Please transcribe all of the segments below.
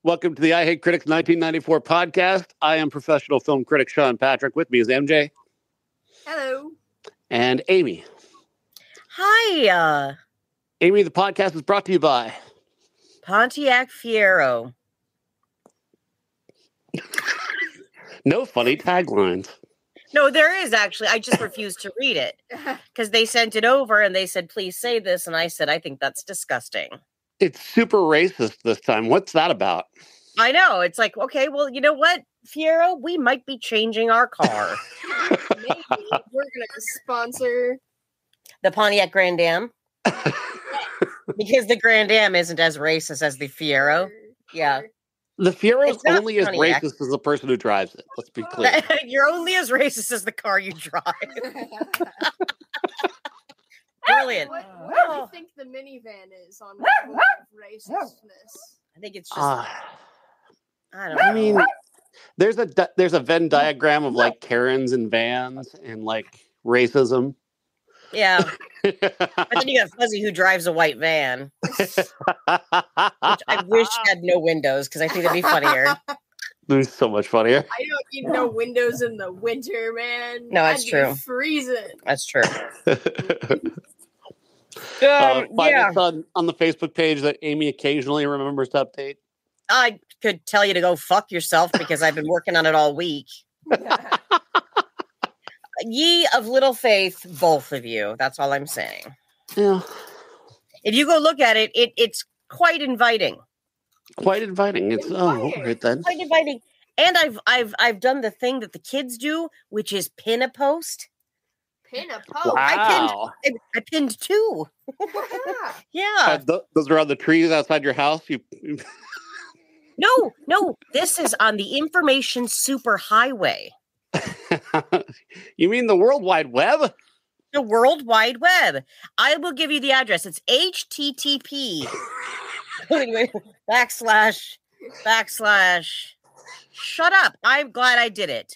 Welcome to the I Hate Critics 1994 podcast. I am professional film critic Sean Patrick. With me is MJ. Hello. And Amy. Hi. Amy, the podcast is brought to you by Pontiac Fiero. No funny taglines. No, there is actually. I just refused to read it because they sent it over and they said, please say this. And I said, I think that's disgusting. It's super racist this time. What's that about? I know. It's like, okay, well, you know what, Fiero? We might be changing our car. Maybe we're going to sponsor the Pontiac Grand Am. Because the Grand Am isn't as racist as the Fiero. Yeah. The Fiero is only as Pontiac. racist as the person who drives it. Let's be clear. You're only as racist as the car you drive. Brilliant. What do you think the minivan is on the level of racistness? I think it's just, I don't know. I mean, there's a Venn diagram of like Karens and vans and like racism. Yeah. And then you got Fuzzy who drives a white van. Which I wish had no windows because I think that'd be funnier. It's so much funnier. I don't need no windows in the winter, man. No, that's I'd be true. Freezing. That's true. Find us on the Facebook page that Amy occasionally remembers to update. I could tell you to go fuck yourself because I've been working on it all week. Ye of little faith, both of you. That's all I'm saying. Yeah. If you go look at it, it's quite inviting. Quite inviting. It's right then. Quite inviting. And I've done the thing that the kids do, which is pin a post. Pin a post. Wow. I pinned two. Yeah. Those are on the trees outside your house. No. This is on the information superhighway. You mean the World Wide Web? The World Wide Web. I will give you the address. It's http / shut up. I'm glad I did it.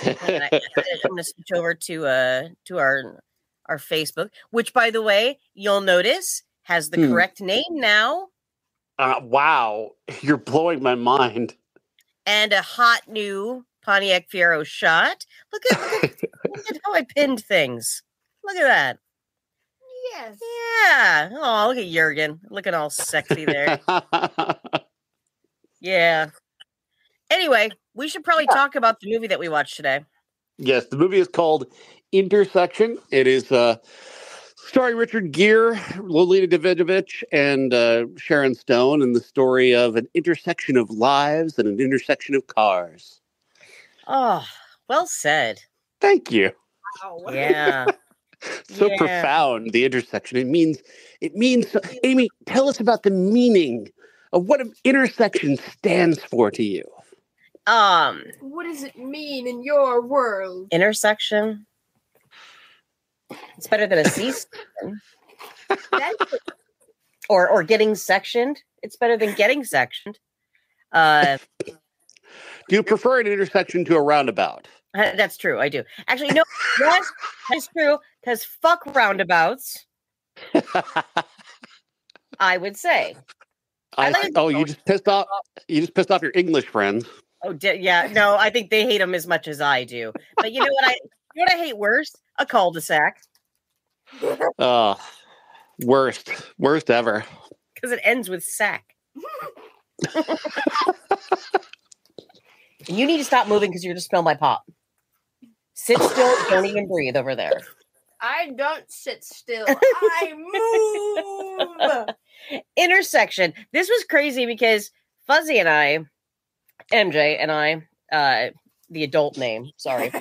And I'm going to switch over to our Facebook, which, by the way, you'll notice has the correct name now. Wow. You're blowing my mind. And a hot new Pontiac Fiero shot. Look at how I pinned things. Look at that. Yes. Yeah. Oh, look at Jurgen. Looking all sexy there. Yeah. Anyway, we should probably talk about the movie that we watched today. Yes, the movie is called Intersection. It is starring Richard Gere, Lolita Davidovich, and Sharon Stone, and the story of an intersection of lives and an intersection of cars. Oh, well said. Thank you. Wow. Yeah. So profound, the intersection. It means, Amy, tell us about the meaning of what an intersection stands for to you. What does it mean in your world? Intersection. It's better than a C-section. or getting sectioned. It's better than getting sectioned. Do you prefer an intersection to a roundabout? That's true. I do. Actually, no. Yes, that's true. Because fuck roundabouts. I would say. You just pissed off. You just pissed off your English friends. Oh, yeah. No, I think they hate them as much as I do. But you know what? I hate worse? A cul-de-sac. Worst ever. Because it ends with sack. You need to stop moving because you're going to spill my pop. Sit still. Don't even breathe over there. I don't sit still. I move. Intersection. This was crazy because Fuzzy and I, MJ and I, the adult name, sorry,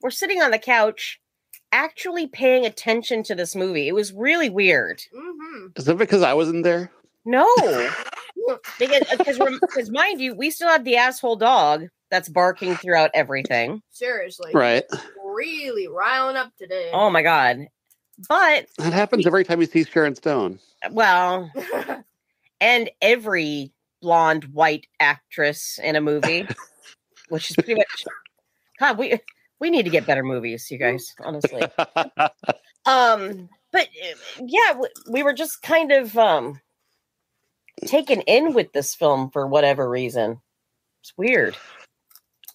we're sitting on the couch actually paying attention to this movie. It was really weird. Mm-hmm. Is it because I wasn't there? No. Because mind you, we still have the asshole dog that's barking throughout everything. Seriously. Right. Really riling up today. Oh my God. But that happens every time you see Sharon Stone. Well, and every blonde white actress in a movie, which is pretty much God, we need to get better movies, you guys, honestly. But yeah, we were just kind of taken in with this film for whatever reason. It's weird.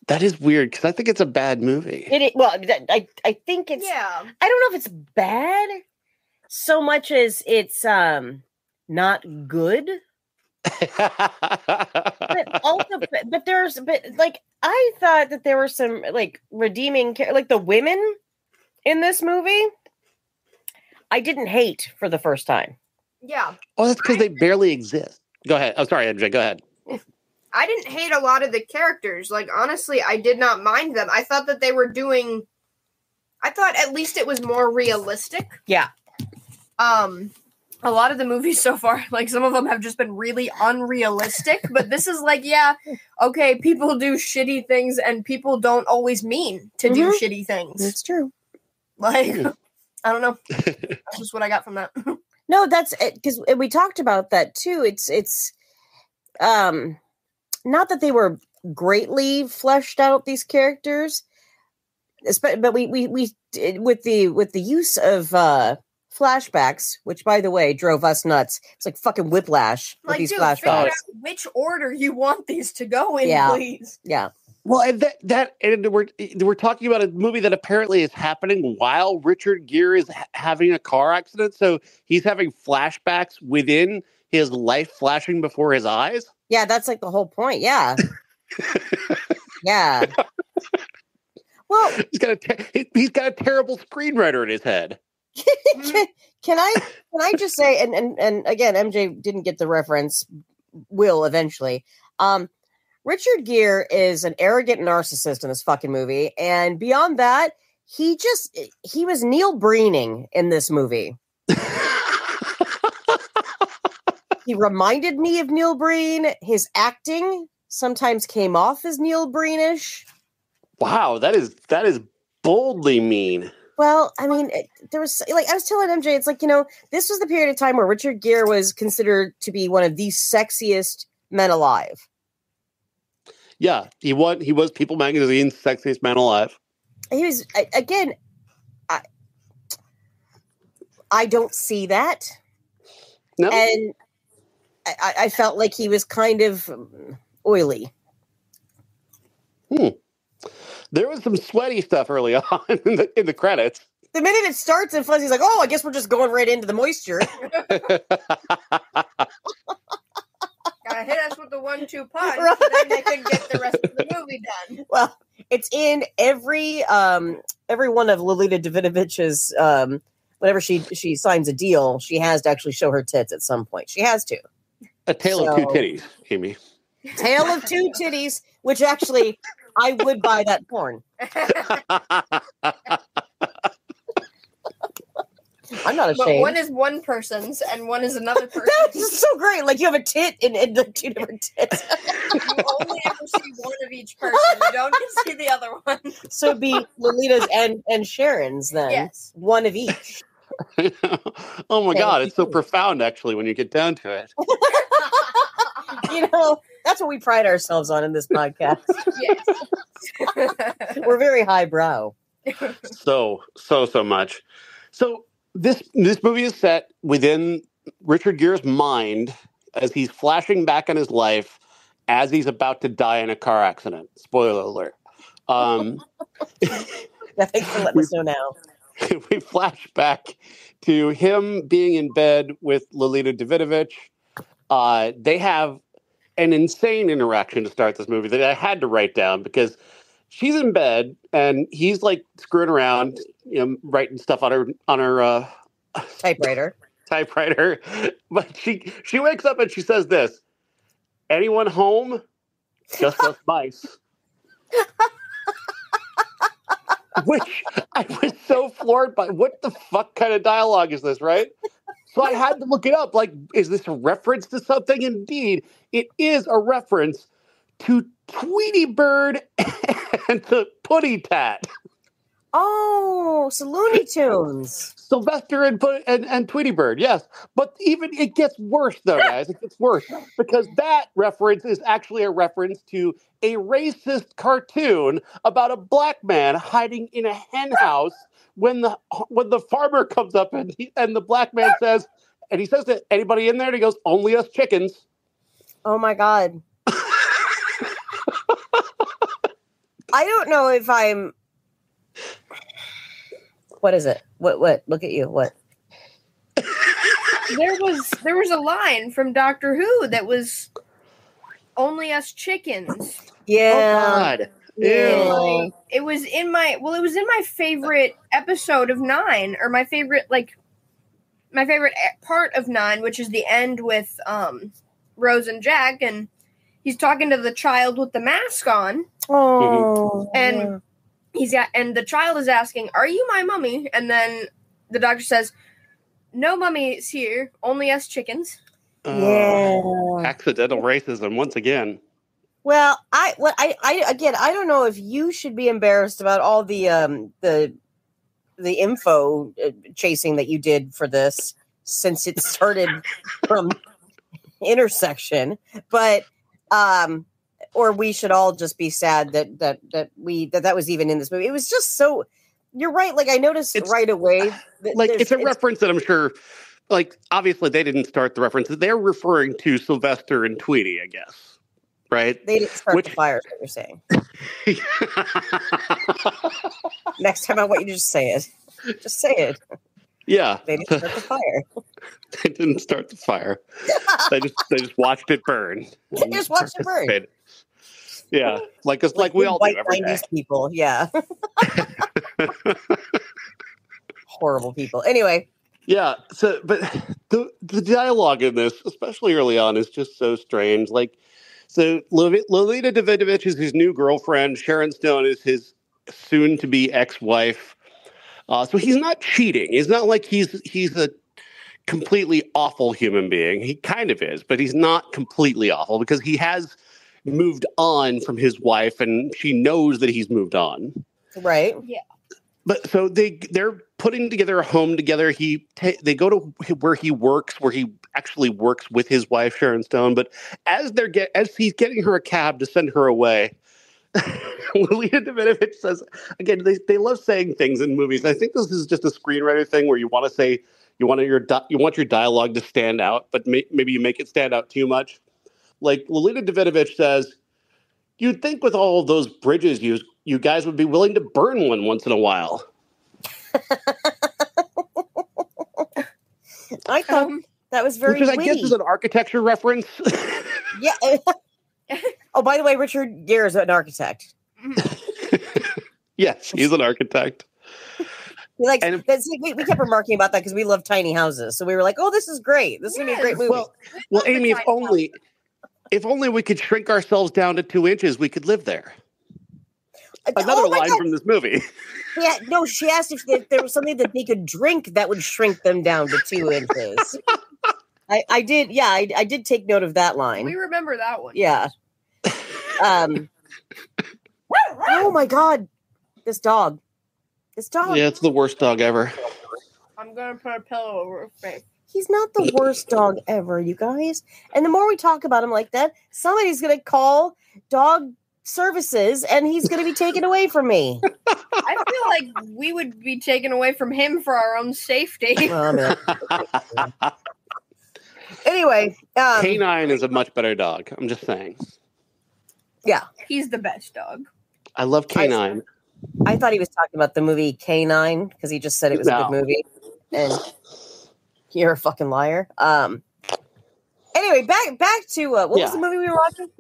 That is weird because I think it's a bad movie. Well, I think it's. Yeah. I don't know if it's bad so much as it's not good. But also, but I thought that there were some like redeeming, like the women in this movie. I didn't hate for the first time. Yeah. Oh, that's because they barely exist. Go ahead. I'm sorry, MJ. Go ahead. I didn't hate a lot of the characters. Like, honestly, I did not mind them. I thought that they were doing... I thought at least it was more realistic. Yeah. A lot of the movies so far, like, some of them have just been really unrealistic. But this is like, yeah, okay, people do shitty things, and people don't always mean to do shitty things. It's true. Like, I don't know. That's just what I got from that. No, that's it, because we talked about that, too. It's not that they were greatly fleshed out, these characters, but we with the use of flashbacks, which by the way drove us nuts. It's like fucking whiplash with these flashbacks. Figure out which order you want these to go in, please. Yeah. Well, and we're talking about a movie that apparently is happening while Richard Gere is having a car accident, so he's having flashbacks within his life flashing before his eyes. Yeah, that's like the whole point. Yeah. Yeah. Well, he's got a terrible screenwriter in his head. Can I just say, and again, MJ didn't get the reference, will eventually. Richard Gere is an arrogant narcissist in this fucking movie, and beyond that, he was Neil Breening in this movie. He reminded me of Neil Breen. His acting sometimes came off as Neil Breenish. Wow, that is boldly mean. Well, I mean, there was, like, I was telling MJ, it's like, this was the period of time where Richard Gere was considered to be one of the sexiest men alive. Yeah, he was People Magazine's sexiest man alive. He was, again, I don't see that. No. And I felt like he was kind of oily. There was some sweaty stuff early on in the credits. The minute it starts and Fuzzy's like, oh, I guess we're just going right into the moisture. Gotta hit us with the 1-2 punch, right. Then they can get the rest of the movie done. Well, it's in every one of Lolita Davidovich's, whenever she signs a deal, she has to actually show her tits at some point. She has to. A tale of two titties, Amy. Tale of two titties, which actually, I would buy that porn. I'm not ashamed. But one is one person's and one is another person's. That's so great. Like, you have a tit and two different tits. You only ever see one of each person. You don't see the other one. So it'd be Lolita's and Sharon's then. Yes. One of each. Oh my God, it's so profound actually when you get down to it. That's what we pride ourselves on in this podcast. Yes. We're very highbrow. So much. So this movie is set within Richard Gere's mind as he's flashing back on his life as he's about to die in a car accident. Spoiler alert. Thanks for letting us know now. We flash back to him being in bed with Lolita Davidovich. They have an insane interaction to start this movie that I had to write down because she's in bed and he's like screwing around, writing stuff on her typewriter. But she wakes up and she says this: "Anyone home? Just us mice." Which I was so floored by. What the fuck kind of dialogue is this, right? So I had to look it up. Like, is this a reference to something? Indeed, it is a reference to Tweety Bird and the Putty Tat. Oh, so Looney Tunes. Sylvester and Tweety Bird, yes. But even it gets worse, though, guys. It gets worse because that reference is actually a reference to a racist cartoon about a black man hiding in a hen house when the farmer comes up and the black man says, and he says to anybody in there, and he goes, "Only us chickens." Oh my God. I don't know if I'm. What is it? What? Look at you. What? There was a line from Doctor Who that was only us chickens. Yeah. Oh God. Yeah. Ew. It was in my favorite episode of 9, or my favorite part of 9, which is the end with Rose and Jack, and he's talking to the child with the mask on. Oh. And and the child is asking, "Are you my mummy?" And then the doctor says, "No mummy's here, only us chickens." Yeah. Accidental racism once again. Well, I don't know if you should be embarrassed about all the info chasing that you did for this, since it started from intersection, but or we should all just be sad that was even in this movie. It was just so. You're right. Like, I noticed right away. It's a reference that I'm sure. Like, obviously, they didn't start the reference. They're referring to Sylvester and Tweety, I guess. Right? They didn't start the fire, is what you're saying. Next time I want you to just say it. Just say it. Yeah. They didn't start the fire. They didn't start the fire. They just watched it burn. They just watched it burn. Yeah. Like we all do every day. 90s people, yeah. Horrible people. Anyway. Yeah. So, but the dialogue in this, especially early on, is just so strange. Like, so Lolita Davidovich is his new girlfriend. Sharon Stone is his soon-to-be ex-wife. So he's not cheating. It's not like he's a completely awful human being. He kind of is, but he's not completely awful because he has moved on from his wife, and she knows that he's moved on. Right. Yeah. But so they're putting together a home together. They go to where he works, where he actually works with his wife Sharon Stone. But as he's getting her a cab to send her away, Lolita Davidovich says again. They love saying things in movies. I think this is just a screenwriter thing where you want to say you want your dialogue to stand out, but maybe you make it stand out too much. Like Lolita Davidovich says, "You'd think with all of those bridges you guys would be willing to burn one once in a while." I thought that was very Which is, I witty. guess, is an architecture reference. Yeah. Oh, by the way, Richard Gere is an architect. Yes, he's an architect. We kept remarking about that because we love tiny houses. So we were like, "Oh, this is great. This is gonna be a great movie." Well, Amy, if only we could shrink ourselves down to 2 inches, we could live there. Another line from this movie. Yeah, no, she asked if there was something that they could drink that would shrink them down to 2 inches. I did. Yeah, I did take note of that line. We remember that one. Yeah. Oh my God, this dog. Yeah, it's the worst dog ever. I'm gonna put a pillow over her face. He's not the worst dog ever, you guys. And the more we talk about him like that, somebody's gonna call dog services and he's gonna be taken away from me. I feel like we would be taken away from him for our own safety. Anyway, K9 is a much better dog. I'm just saying. Yeah, he's the best dog. I love K9. I thought he was talking about the movie K9 because he just said it was a good movie, and you're a fucking liar. Anyway, back to what was the movie we were watching?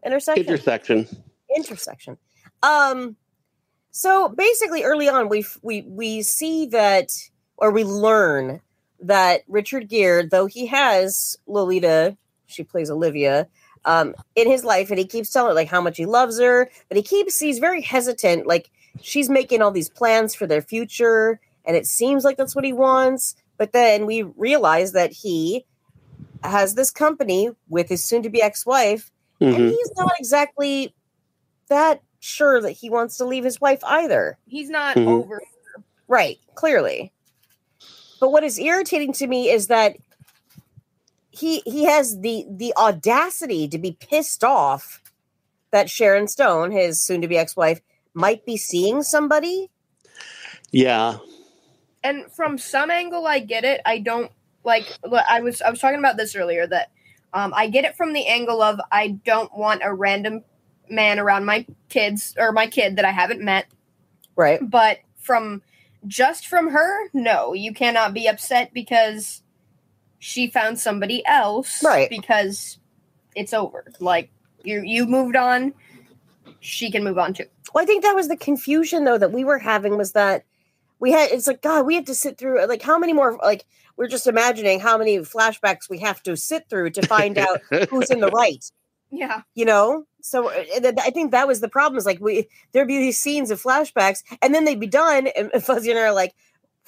Intersection. So basically, early on, we see that, or we learn that Richard Gere, though he has Lolita, she plays Olivia, in his life, and he keeps telling her like how much he loves her, but he's very hesitant. Like, she's making all these plans for their future, and it seems like that's what he wants. But then we realize that he has this company with his soon-to-be ex-wife, and he's not exactly that sure that he wants to leave his wife either. He's not over her. Right, clearly. But what is irritating to me is that he has the audacity to be pissed off that Sharon Stone, his soon-to-be ex-wife, might be seeing somebody. Yeah. And from some angle, I get it. I don't like. I was talking about this earlier, that I get it from the angle of I don't want a random man around my kids or my kid that I haven't met. Right. But from her, no, you cannot be upset because she found somebody else. Right. Because it's over. Like, you moved on, she can move on too. Well, I think that was the confusion, though, that we were having was that it's like, God, we had to sit through, like, how many more, like, we're just imagining how many flashbacks we have to sit through to find out who's in the right. Yeah. You know? So I think that was the problem, is like, there'd be these scenes of flashbacks, and then they'd be done, and Fuzzy and I are like,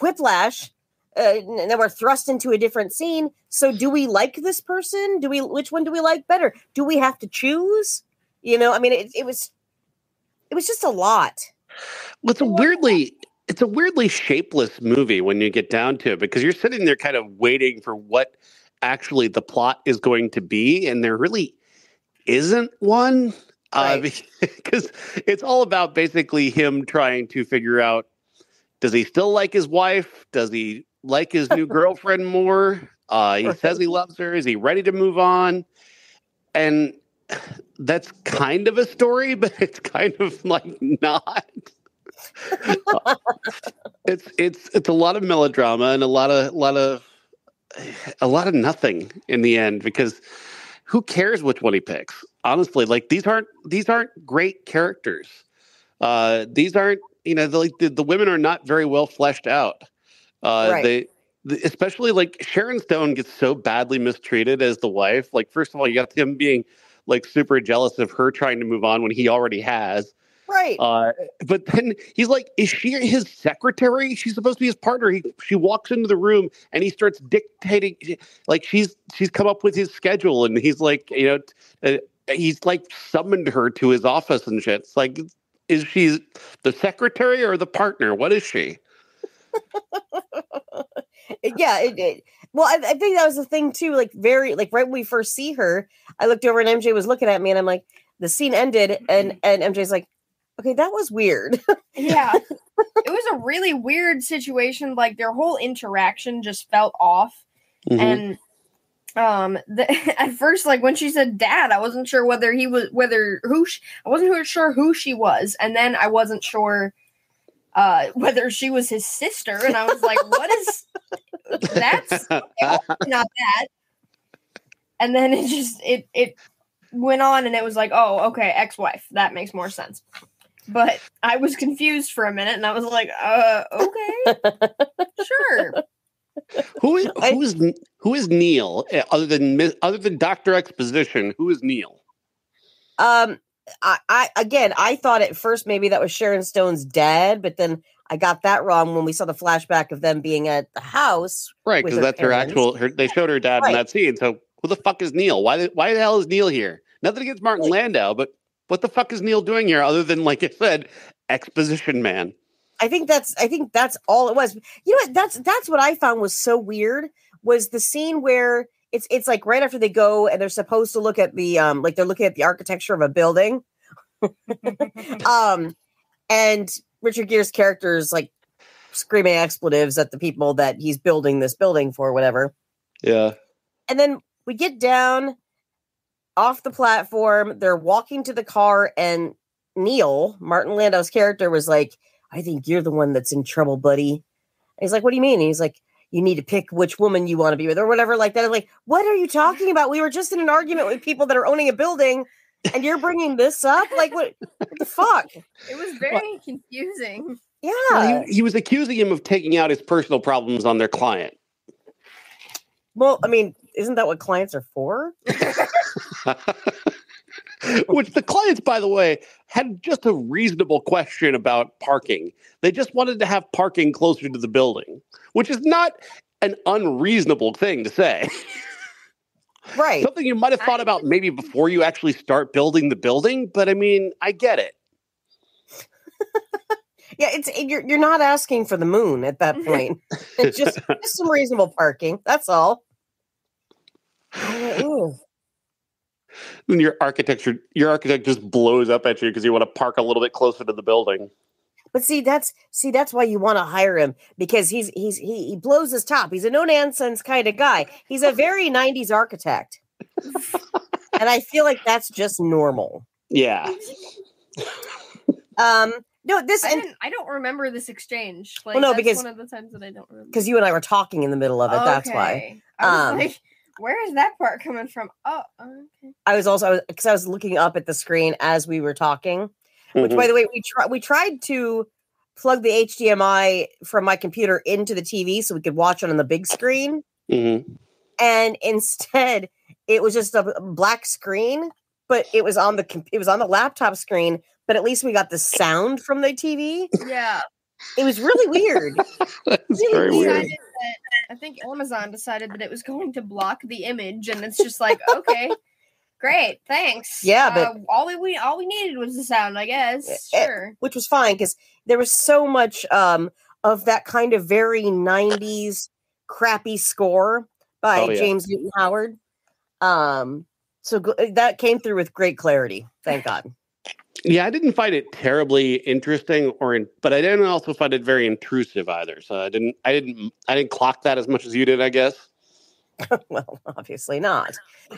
whiplash, and then we're thrust into a different scene. So do we like this person? Which one do we like better? Do we have to choose? You know, I mean, it was just a lot. Well, it's a weirdly shapeless movie when you get down to it, because you're sitting there kind of waiting for what actually the plot is going to be, and there really isn't one. Right. Because it's all about basically him trying to figure out, does he still like his wife? Does he like his new girlfriend more? He says he loves her. Is he ready to move on? And that's kind of a story, but it's kind of like not. It's a lot of melodrama and a lot of nothing in the end, because who cares which one he picks? Honestly, like, these aren't great characters. These aren't, the women are not very well fleshed out. Right. Especially, like, Sharon Stone gets so badly mistreated as the wife. Like, first of all, you got him being like super jealous of her trying to move on when he already has. Right. But then he's like, is she his secretary? She's supposed to be his partner. She walks into the room and he starts dictating, like, she's come up with his schedule, and he's like, he's like summoned her to his office and shit. It's like, is she the secretary or the partner? What is she? Yeah. Well, I think that was the thing too. Like, right when we first see her, I looked over and MJ was looking at me, and I'm like, the scene ended, and MJ's like, okay, that was weird. Yeah. It was a really weird situation. Like, their whole interaction just felt off. Mm-hmm. And at first, like, when she said dad, I wasn't sure I wasn't sure who she was. And then I wasn't sure whether she was his sister. And I was like, what is that's not that. And then it went on, and it was like, oh, okay, ex-wife. That makes more sense. But I was confused for a minute, and I was like, okay, sure. Who is Neil other than Dr. Exposition? Who is Neil? I thought at first maybe that was Sharon Stone's dad, but then I got that wrong when we saw the flashback of them being at the house. Right, because that's they showed her dad in that scene. So who the fuck is Neil? Why the hell is Neil here? Nothing against Martin Landau, but what the fuck is Neil doing here other than, like I said, exposition man? I think that's all it was. You know what? That's what I found was so weird, was the scene where it's like right after they go and they're supposed to look at the like they're looking at the architecture of a building. And Richard Gere's character is like screaming expletives at the people that he's building this building for, whatever. Yeah. And then we get down off the platform. They're walking to the car, and Neil, Martin Landau's character, was like, I think you're the one that's in trouble, buddy. And he's like, what do you mean? And he's like, you need to pick which woman you want to be with, or whatever like that. I'm like, what are you talking about? We were just in an argument with people that are owning a building, and you're bringing this up? Like, what the fuck? It was very confusing. Yeah. Well, he was accusing him of taking out his personal problems on their client. Well, I mean, isn't that what clients are for? Which the clients, by the way, had just a reasonable question about parking. They just wanted to have parking closer to the building, which is not an unreasonable thing to say. Right. Something you might have thought about maybe before you actually start building the building, but I mean, I get it. Yeah, you're not asking for the moon at that point. It's just some reasonable parking. That's all. And your architect just blows up at you because you want to park a little bit closer to the building. But that's why you want to hire him, because he blows his top. He's a no nonsense kind of guy. He's a very 90s architect. And I feel like that's just normal. Yeah. No, this I don't remember this exchange. Like, well, no, that's because one of the times that I don't remember. Because you and I were talking in the middle of it. That's why. I was like, where is that part coming from? Oh, okay. I was looking up at the screen as we were talking. Which, by the way, we tried to plug the HDMI from my computer into the TV so we could watch it on the big screen. Mm-hmm. And instead, it was just a black screen, but it was on the laptop screen. But at least we got the sound from the TV. Yeah, it was really weird. That's very weird. I think Amazon decided that it was going to block the image, and it's just like, okay, great, thanks. Yeah, but all we needed was the sound, I guess. Sure, which was fine because there was so much of that kind of very 90s crappy score by James Newton Howard. So that came through with great clarity. Thank God. Yeah, I didn't find it terribly interesting, but I didn't also find it very intrusive either. So I didn't clock that as much as you did, I guess. Well, obviously not.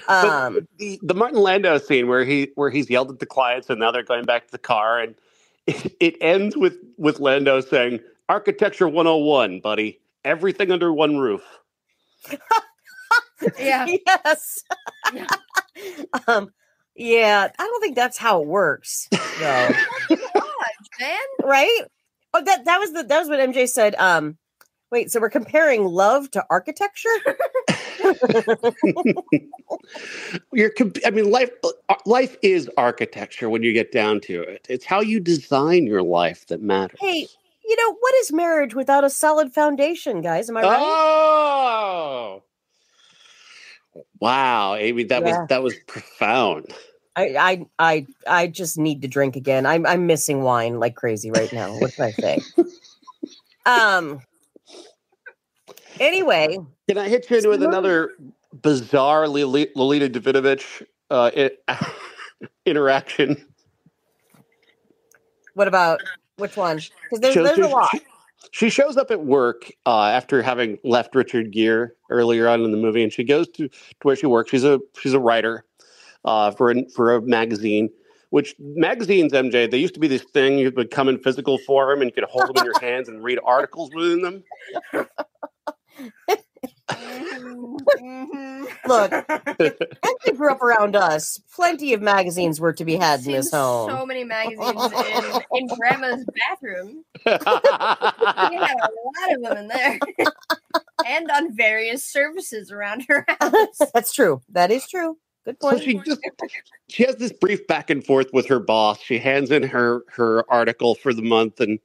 The Martin Landau scene where he's yelled at the clients and now they're going back to the car, and it ends with Landau saying, "Architecture 101, buddy. Everything under one roof." Yeah. Yes. Yeah. Yeah, I don't think that's how it works. No. Man. Right? Oh, that was what MJ said. Wait, so we're comparing love to architecture? Life is architecture when you get down to it. It's how you design your life that matters. Hey, what is marriage without a solid foundation, guys? Am I right? Oh. Wow, Amy, that was profound. I just need to drink again. I'm missing wine like crazy right now. What can I say? Anyway, can I hit you with another bizarre Lolita Davidovich interaction? What about which one? Because there's a lot. She shows up at work after having left Richard Gere earlier on in the movie, and she goes to where she works. She's a writer for a magazine. Which magazines, MJ? They used to be this thing you would come in physical form and you could hold them in your hands and read articles within them. Look, as they grew up around us, plenty of magazines were to be had in this home. So many magazines in Grandma's bathroom. We had a lot of them in there. And on various services around her house. That's true. That is true. Good point. So she has this brief back and forth with her boss. She hands in her article for the month and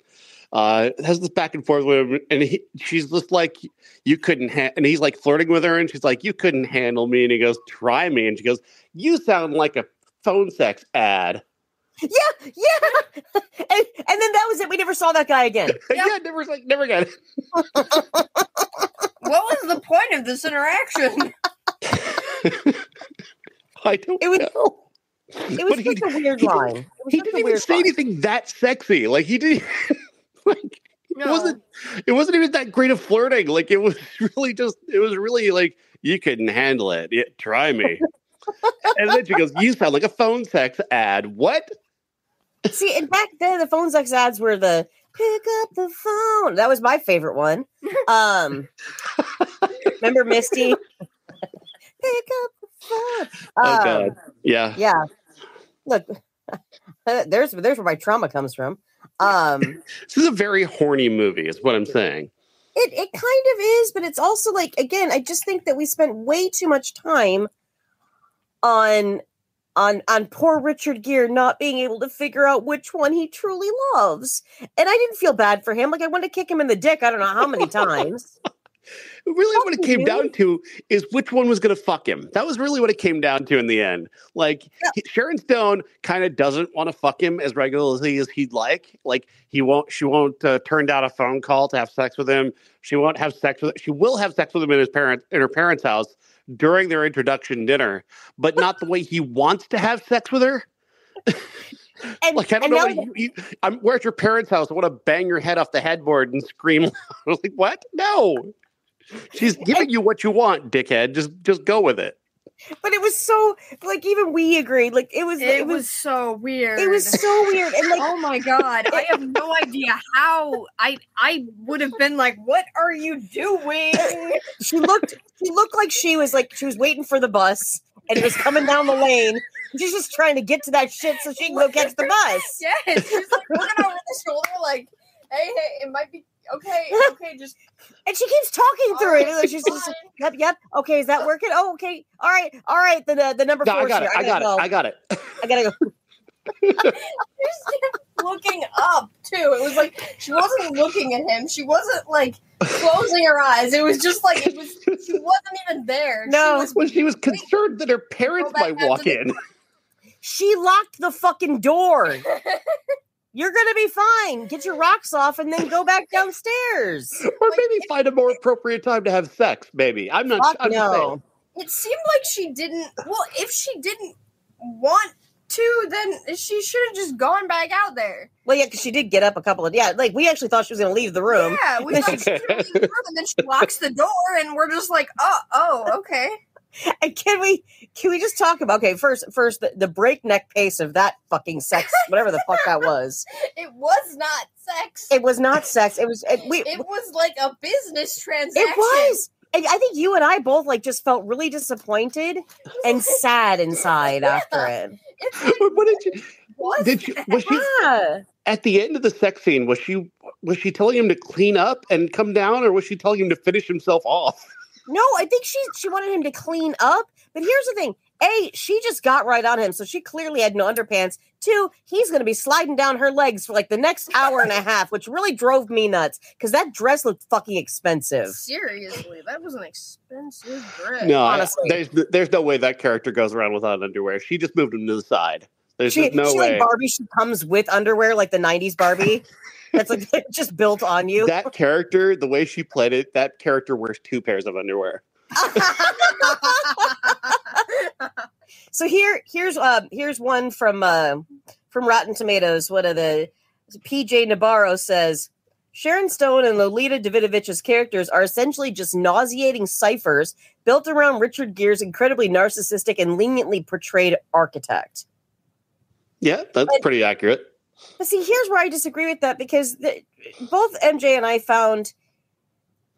has this back and forth with him, and she's just like, "You couldn't," and he's like flirting with her, and she's like, "You couldn't handle me," and he goes, "Try me," and she goes, "You sound like a phone sex ad." Yeah, and then that was it. We never saw that guy again. Yeah, never again. What was the point of this interaction? I don't know. It was just a weird line. He didn't even say anything that sexy. Like he didn't. Like it wasn't even that great of flirting. Like it was really like, "You couldn't handle it. Yeah, try me." And then she goes, "You sound like a phone sex ad." What? See, and back then the phone sex ads were the "pick up the phone." That was my favorite one. Remember Misty? Pick up the phone. Oh God. Yeah. Yeah. Look, there's where my trauma comes from. This is a very horny movie, is what I'm saying. It kind of is, but it's also like, again, I just think that we spent way too much time on poor Richard Gere not being able to figure out which one he truly loves. And I didn't feel bad for him. Like, I wanted to kick him in the dick I don't know how many times. Really, what it came down to is which one was going to fuck him. That was really what it came down to in the end. Like, Sharon Stone kind of doesn't want to fuck him as regularly as he'd like. Like, she won't turn down a phone call to have sex with him. She won't have sex with. She will have sex with him in her parents' house during their introduction dinner, but not the way he wants to have sex with her. Like, I don't know. I'm we're at your parents' house. I want to bang your head off the headboard and scream. Like, what? No. She's giving you what you want, dickhead. Just go with it. But it was so, like, even we agreed. Like, it was so weird. It was so weird. And, like, oh my God. I have no idea how I would have been like, what are you doing? She looked like she was waiting for the bus and it was coming down the lane. She's just trying to get to that shit so she can go catch the bus. Yes. She's like looking over the shoulder like, hey, it might be okay, just. And she keeps talking through it. Like she's just, yep. Okay, is that working? Oh, okay. All right. The number 4 I got it. I got it. I gotta go. She just kept looking up too. It was like she wasn't looking at him. She wasn't like closing her eyes. It was just like she wasn't even there. No, she was concerned that her parents might walk in. She locked the fucking door. You're gonna be fine. Get your rocks off and then go back downstairs. Or maybe find a more appropriate time to have sex, maybe. I'm not no. It seemed like she didn't. Well, if she didn't want to, then she should have just gone back out there. Well, yeah, because she did get up a couple of like we actually thought she was going to leave the room. Yeah, we thought she was going to leave the room, and then she locks the door, and we're just like, oh, okay. And can we just talk about first the breakneck pace of that fucking sex, whatever the fuck that was. It was not sex. It was not sex. It was it was like a business transaction. It was. And I think you and I both just felt really disappointed and sad inside after it. What did you? Was she at the end of the sex scene? Was she telling him to clean up and come down, or was she telling him to finish himself off? No, I think she wanted him to clean up. But here's the thing. A, she just got right on him, so she clearly had no underpants. 2, he's going to be sliding down her legs for the next hour and a half, which really drove me nuts because that dress looked fucking expensive. Seriously, that was an expensive dress. No, honestly, there's no way that character goes around without underwear. She just moved him to the side. There's just no way. Like Barbie, she comes with underwear, like the 90s Barbie. That's just built on you. That character, the way she played it, that character wears 2 pairs of underwear. So here's one from Rotten Tomatoes. One of the PJ Navarro says Sharon Stone and Lolita Davidovich's characters are essentially just nauseating ciphers built around Richard Gere's incredibly narcissistic and leniently portrayed architect. Yeah, that's pretty accurate. But see, here's where I disagree with that because both MJ and I found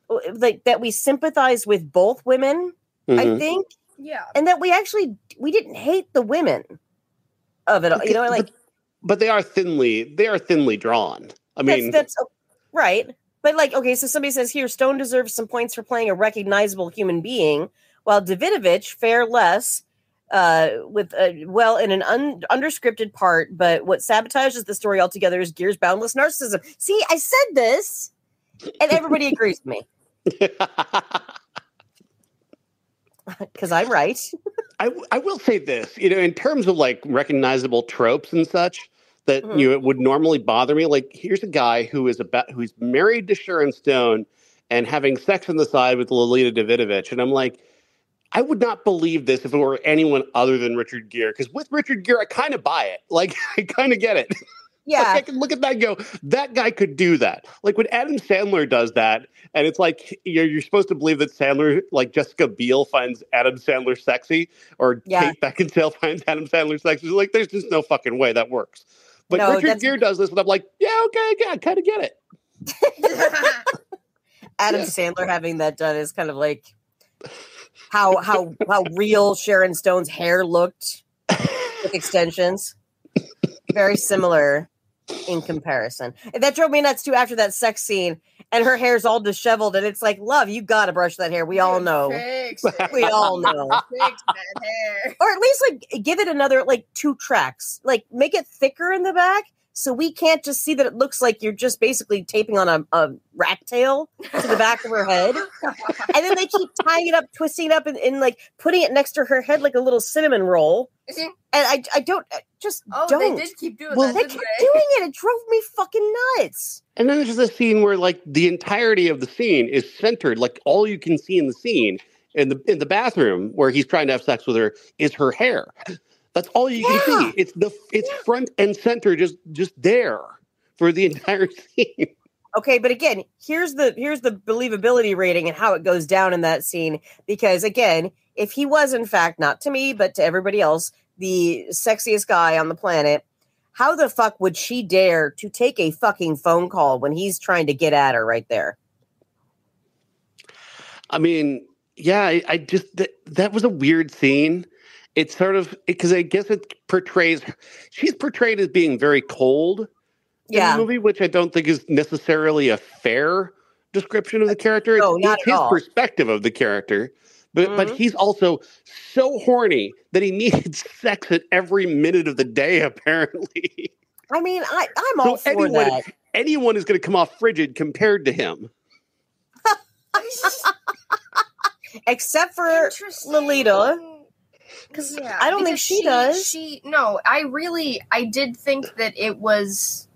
that we sympathize with both women, I think. Yeah. And that we didn't hate the women of it all. But they are thinly drawn. I mean, that's right. But so somebody says here, Stone deserves some points for playing a recognizable human being, while Davidovich fare less. In an underscripted part, but what sabotages the story altogether is Gere's boundless narcissism. See, I said this, and everybody agrees with me. Because I'm right. I will say this, in terms of recognizable tropes and such that it would normally bother me. Here's a guy who's married to Sharon Stone and having sex on the side with Lolita Davidovich, and I'm like, I would not believe this if it were anyone other than Richard Gere, because with Richard Gere, I kind of buy it. I kind of get it. Yeah. I can look at that and go, that guy could do that. When Adam Sandler does that, and it's you're supposed to believe that Sandler, Jessica Biel, finds Adam Sandler sexy, or Kate Beckinsale finds Adam Sandler sexy. There's just no fucking way that works. But Richard Gere does this, and I'm like, yeah, okay, I kind of get it. Adam Sandler having that done is kind of like how real Sharon Stone's hair looked with extensions. Very similar in comparison. And that drove me nuts too after that sex scene. And her hair's all disheveled, and it's like, love, you gotta brush that hair. We all know. We all know. Fix that hair. Or at least give it another 2 tracks. Make it thicker in the back. So we can't just see that it looks like you're just basically taping on a rat tail to the back of her head. And then they keep tying it up, twisting it up, and putting it next to her head like a little cinnamon roll. And I don't. They did keep doing that. They kept doing it. It drove me fucking nuts. And then there's a scene where the entirety of the scene is centered, all you can see in the scene in the bathroom where he's trying to have sex with her is her hair. That's all you can see. It's front and center, just there for the entire scene. Okay, but again, here's the believability rating and how it goes down in that scene. Because again, if he was, in fact, not to me, but to everybody else, the sexiest guy on the planet, how the fuck would she dare to take a fucking phone call when he's trying to get at her right there? I mean, yeah, I just, that was a weird scene. It's sort of, because I guess she's portrayed as being very cold in the movie, which I don't think is necessarily a fair description of the character. No, not it's at his all. perspective of the character. But he's also so horny that he needs sex at every minute of the day, apparently. I mean, I'm all for that. Anyone is going to come off frigid compared to him. Except for Lolita. Because I don't think she does. I did think that it was...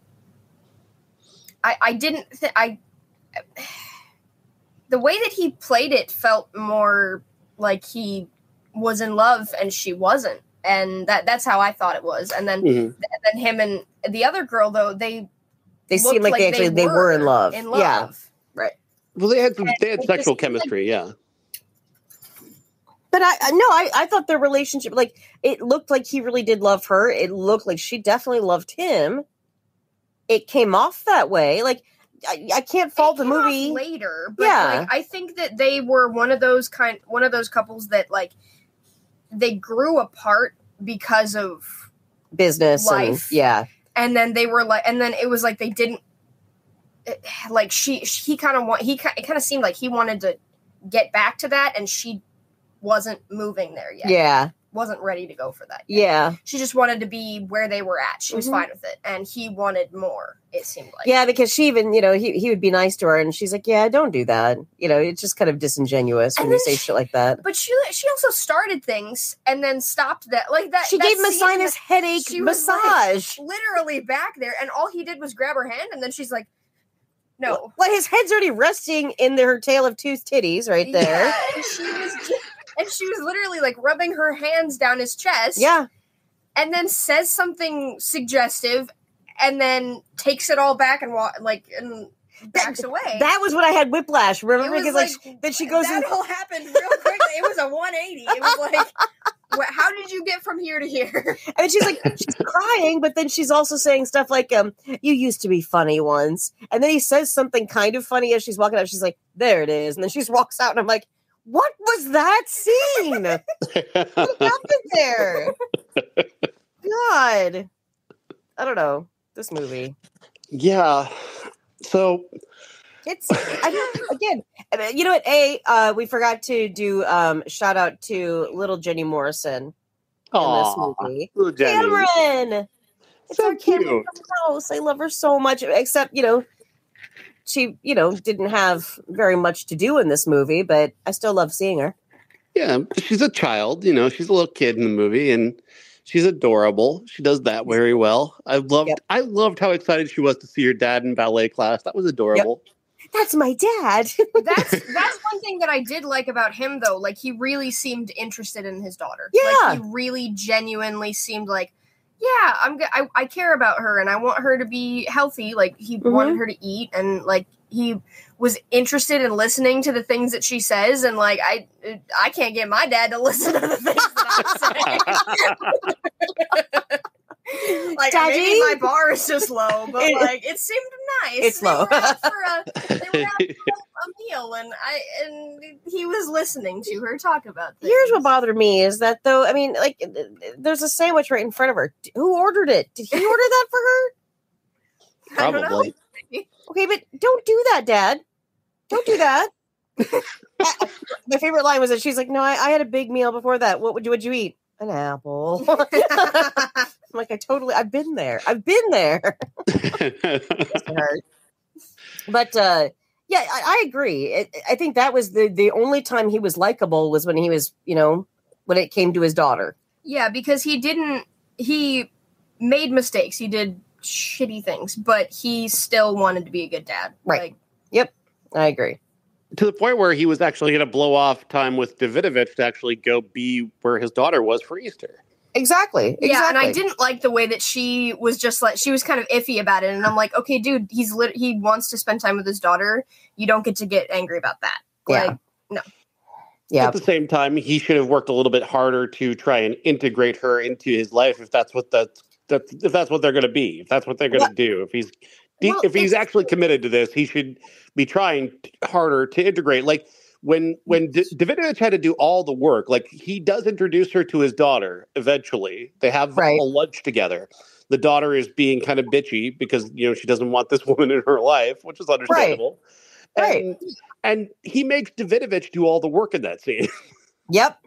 the way that he played it felt more like he was in love and she wasn't, and that's how I thought it was. And then then him and the other girl, though, they seemed like they were in love. Yeah, right. Well, they had sexual chemistry, yeah. But I thought their relationship, like, it looked like he really did love her. It looked like she definitely loved him. It came off that way, like. I can't fault the movie later, but like, I think that they were one of those couples that, like, they grew apart because of business, life, and then they were like, and then it was like they didn't, like, it kind of seemed like he wanted to get back to that, and she wasn't moving there yet. Wasn't ready to go for that yet. She just wanted to be where they were at. She was fine with it, and he wanted more, it seemed like. Because she even, he would be nice to her, and she's like, don't do that. It's just kind of disingenuous when you say shit like that. But she also started things and then stopped that. Like that. She gave him a sinus headache massage. Like, literally back there, and all he did was grab her hand, and then she's like, no. Well, his head's already resting in her tail of tooth titties right there. Yeah, and she was literally, like, rubbing her hands down his chest. Yeah. And then says something suggestive and then takes it all back and backs away. That was when I had whiplash. Remember? Because like then she goes that all happened real quickly. It was a 180. It was like, how did you get from here to here? And she's like, she's crying, but then she's also saying stuff like, you used to be funny once. And then he says something kind of funny as she's walking out. She's like, there it is. And then she just walks out and I'm like, what was that scene? What happened there? God. I don't know. This movie. Yeah. So it's again, you know what? We forgot to do shout out to little Jenny Morrison in this movie. Little Jenny. Cameron. It's so our cute. Cameron from the house. I love her so much. Except, she, didn't have very much to do in this movie, but I still love seeing her. Yeah, she's a child, she's a little kid in the movie, and she's adorable. She does that very well. I loved how excited she was to see her dad in ballet class. That was adorable. Yep. That's my dad. That's one thing that I did like about him, though. Like, he really seemed interested in his daughter. Yeah. Like, he really genuinely seemed like, I care about her and I want her to be healthy. Like, he wanted her to eat, and like he was interested in listening to the things that she says. And like, I can't get my dad to listen to the things that I'm saying. Like, Daddy? maybe my bar is just low, but like, it seemed nice. It's low. They were out for a meal, and he was listening to her talk about things. Here's what bothered me is that, though, I mean, like, there's a sandwich right in front of her. Who ordered it? Did he order that for her? Probably. Okay, but don't do that, Dad. Don't do that. My favorite line was that she's like, no, I had a big meal before that. Would you eat? An apple. I'm like, I've been there. But yeah, I agree. I think that was the only time he was likable was when he was, when it came to his daughter. Yeah, because he made mistakes. He did shitty things, but he still wanted to be a good dad. Right. Like, yep. I agree. To the point where he was actually going to blow off time with Davidovich to actually go be where his daughter was for Easter. Exactly. Yeah, and I didn't like the way that she was just like, she was kind of iffy about it. And I'm like, okay, dude, he wants to spend time with his daughter. You don't get to get angry about that. Yeah. Like, no. Yeah. At the same time, he should have worked a little bit harder to try and integrate her into his life if that's what if that's what they're going to be, if that's what they're going to do. If he's actually committed to this, he should be trying harder to integrate. Like when Davidovich had to do all the work, like he does introduce her to his daughter eventually. They have a lunch together. The daughter is being kind of bitchy because she doesn't want this woman in her life, which is understandable. And he makes Davidovich do all the work in that scene. Yep.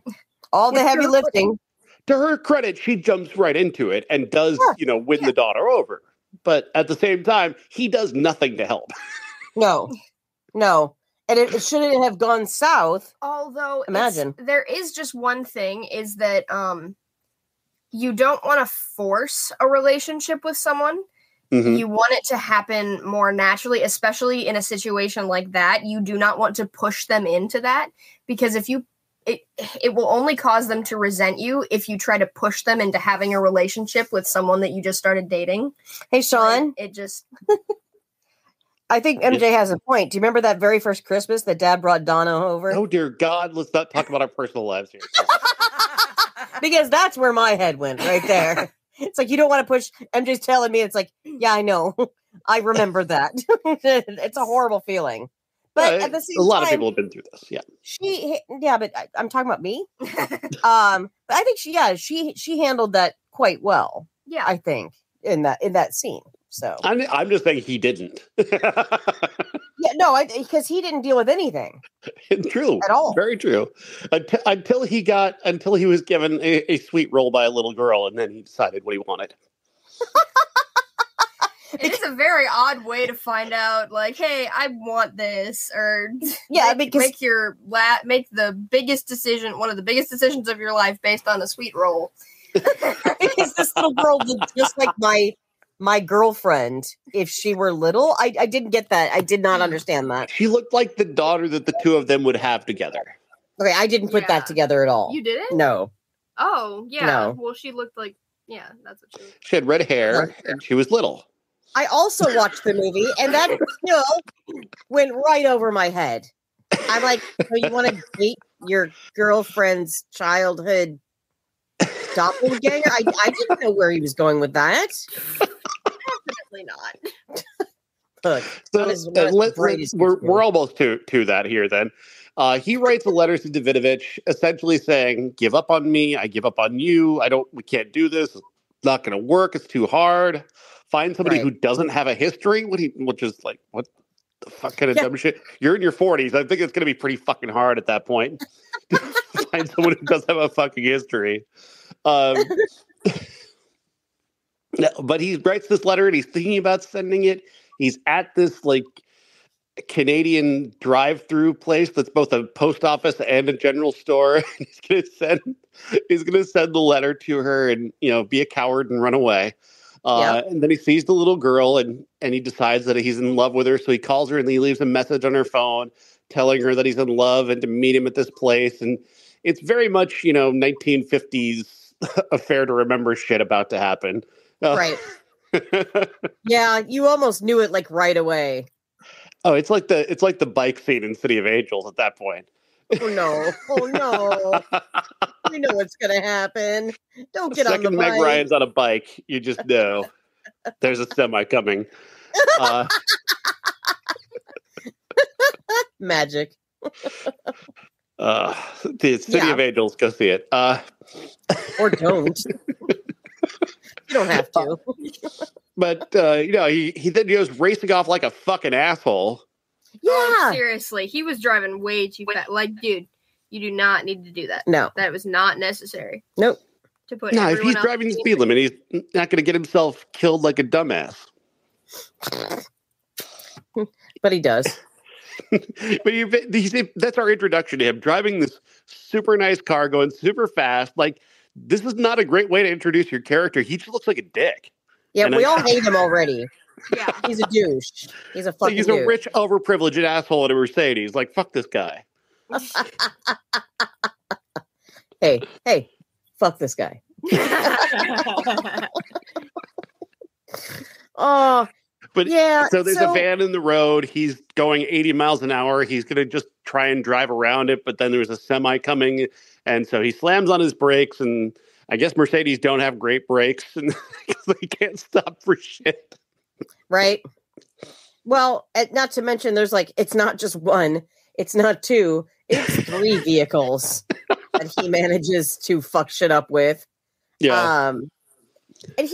All the heavy lifting. To her credit, she jumps right into it and does, win the daughter over. But at the same time, he does nothing to help. No. And it shouldn't have gone south. Although, imagine. There is just one thing, is that you don't want to force a relationship with someone. Mm-hmm. You want it to happen more naturally, especially in a situation like that. You do not want to push them into that, because if you it will only cause them to resent you if you try to push them into having a relationship with someone that you just started dating. Hey, Sean. It just... I think MJ has a point. Do you remember that very first Christmas that Dad brought Donna over? Oh, dear God. Let's not talk about our personal lives here. Because that's where my head went, right there. It's like, you don't want to push... MJ's telling me, it's like, yeah, I know. I remember that. It's a horrible feeling. But at the same time, a lot of people have been through this. Yeah. But I'm talking about me. But I think she handled that quite well. Yeah, I think in that scene. So I'm just saying he didn't. Yeah, no, because he didn't deal with anything. True, at all. Very true. Until he was given a sweet roll by a little girl, and then he decided what he wanted. It is a very odd way to find out, like, hey, I want this, or make the biggest decision, one of the biggest decisions of your life, based on a sweet roll. Because this little girl looked just like my girlfriend if she were little. I didn't get that. I did not understand that. She looked like the daughter that the two of them would have together. Okay, I didn't put that together at all. You didn't? No. Oh, yeah. No. Well, she looked like, that's what she looked like. She had red hair, and she was little. I also watched the movie, and that still went right over my head. I'm like, so you want to date your girlfriend's childhood doppelganger? I didn't know where he was going with that. Definitely not. Look, we're almost to that here then. He writes a letter to Davidovich essentially saying, give up on me, I give up on you, we can't do this, it's not going to work, it's too hard. Find somebody who doesn't have a history, which is like, what the fuck kind of dumb shit? You're in your 40s. I think it's going to be pretty fucking hard at that point to find someone who does have a fucking history. But he writes this letter and he's thinking about sending it. He's at this like Canadian drive-through place that's both a post office and a general store. He's gonna send the letter to her and be a coward and run away. And then he sees the little girl and he decides that he's in love with her. So he calls her and he leaves a message on her phone telling her that he's in love and to meet him at this place. And it's very much, 1950s affair to remember shit about to happen. Right. Yeah. You almost knew it like right away. Oh, it's like the bike scene in City of Angels at that point. Oh no. We know what's going to happen. Don't get on the bike. Meg Ryan's on a bike. You just know there's a semi coming. Magic. The City of Angels, go see it. Or don't. You don't have to. But, he then goes racing off like a fucking asshole. Yeah. Oh, seriously. He was driving way too fast. Like, dude, you do not need to do that. No. That was not necessary. Nope. To put if he's driving the speed limit, he's not going to get himself killed like a dumbass. But he does. But that's our introduction to him, driving this super nice car, going super fast. Like, this is not a great way to introduce your character. He just looks like a dick. Yeah, we all hate him already. Yeah, he's a douche. He's a fucking He's douche. a rich, overprivileged asshole in a Mercedes. Like, fuck this guy. Hey, fuck this guy. Oh, But Yeah, so there's a so- van in the road. He's going 80 miles an hour. He's going to just try and drive around it. But then there's a semi coming. And so he slams on his brakes. And I guess Mercedes don't have great brakes. And they can't stop for shit. Right. Well, not to mention there's like, it's not just one. It's not two. It's 3 vehicles that he manages to fuck shit up with. Yeah. And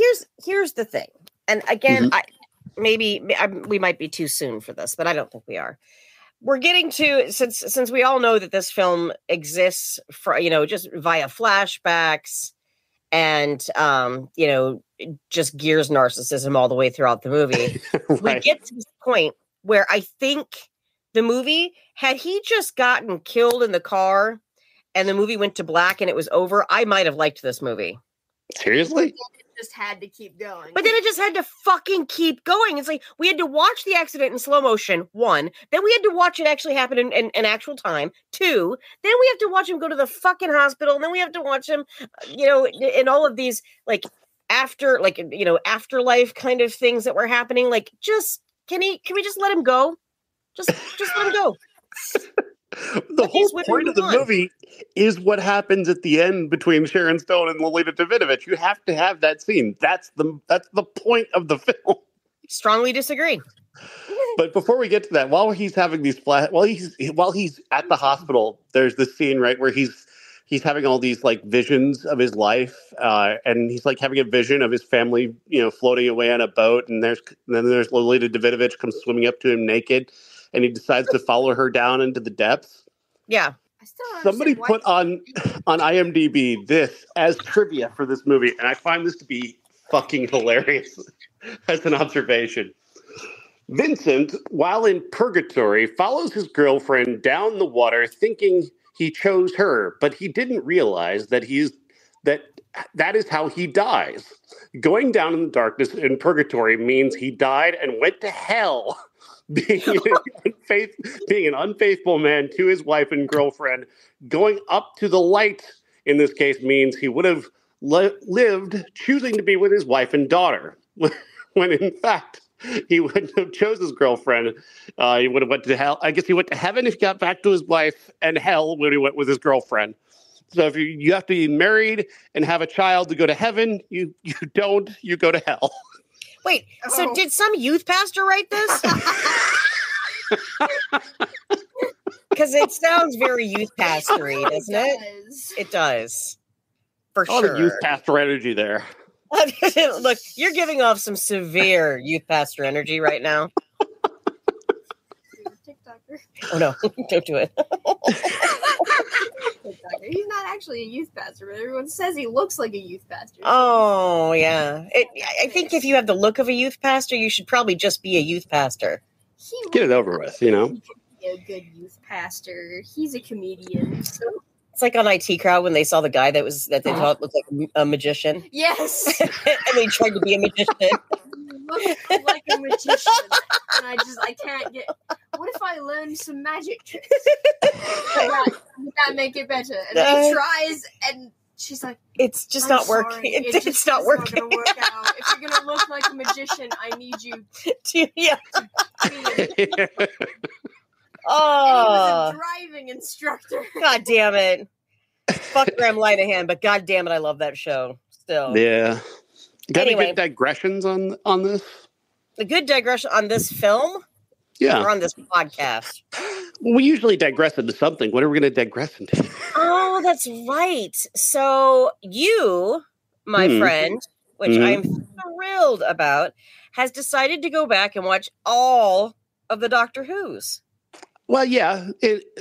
here's the thing. And again, we might be too soon for this, but I don't think we are. We're getting to, since we all know that this film exists for, just via flashbacks and, just Gere's narcissism all the way throughout the movie. Right. We get to this point where I think the movie, had he just gotten killed in the car and the movie went to black and it was over, I might have liked this movie. Seriously? It just had to keep going. But then it just had to fucking keep going. It's like we had to watch the accident in slow motion, 1. Then we had to watch it actually happen in actual time, 2. Then we have to watch him go to the fucking hospital. And then we have to watch him, in all of these, afterlife kind of things that were happening. Like, just, can we just let him go? Just let him go. The whole point of the movie is what happens at the end between Sharon Stone and Lolita Davidovich. You have to have that scene. That's the point of the film. Strongly disagree. But before we get to that, while he's having these while he's at the hospital, there's this scene right where he's having all these like visions of his life, and he's like having a vision of his family, floating away on a boat, and then there's Lolita Davidovich comes swimming up to him naked. And he decides to follow her down into the depths. Yeah. Somebody put on IMDb this as trivia for this movie, and I find this to be fucking hilarious as an observation. Vincent, while in purgatory, follows his girlfriend down the water thinking he chose her, but he didn't realize that that is how he dies. Going down in the darkness in purgatory means he died and went to hell. Being an unfaithful man to his wife and girlfriend, going up to the light in this case means he would have lived choosing to be with his wife and daughter. When in fact, he wouldn't have chose his girlfriend. He would have went to hell. I guess he went to heaven if he got back to his wife, and hell when he went with his girlfriend. So if you have to be married and have a child to go to heaven, you don't, you go to hell. Wait, so did some youth pastor write this? Because it sounds very youth pastory, doesn't it? It does. For all sure. The youth pastor energy there. Look, you're giving off some severe youth pastor energy right now. TikToker. Oh no, don't do it. He's not actually a youth pastor, but everyone says he looks like a youth pastor. Oh, yeah. I think if you have the look of a youth pastor, you should probably just be a youth pastor. Get it over with, He could be a good youth pastor. He's a comedian, so... It's like on IT Crowd when they saw the guy that they thought looked like a magician. Yes! And they tried to be a magician. Look like a magician. And I can't get... What if I learned some magic tricks? Would that make it better? And he tries, and she's like... It's just not working. It's not working. Not gonna work out. If you're going to look like a magician, I need you to be... Oh, he was a driving instructor. God damn it. Fuck Graham Linehan, but god damn it, I love that show still. Yeah. Got Anyway, any good digressions on this? A good digression on this film? Yeah. Or on this podcast? Well, we usually digress into something. What are we going to digress into? Oh, that's right. So you, my friend, which I'm thrilled about, has decided to go back and watch all of the Doctor Who's. Well, yeah,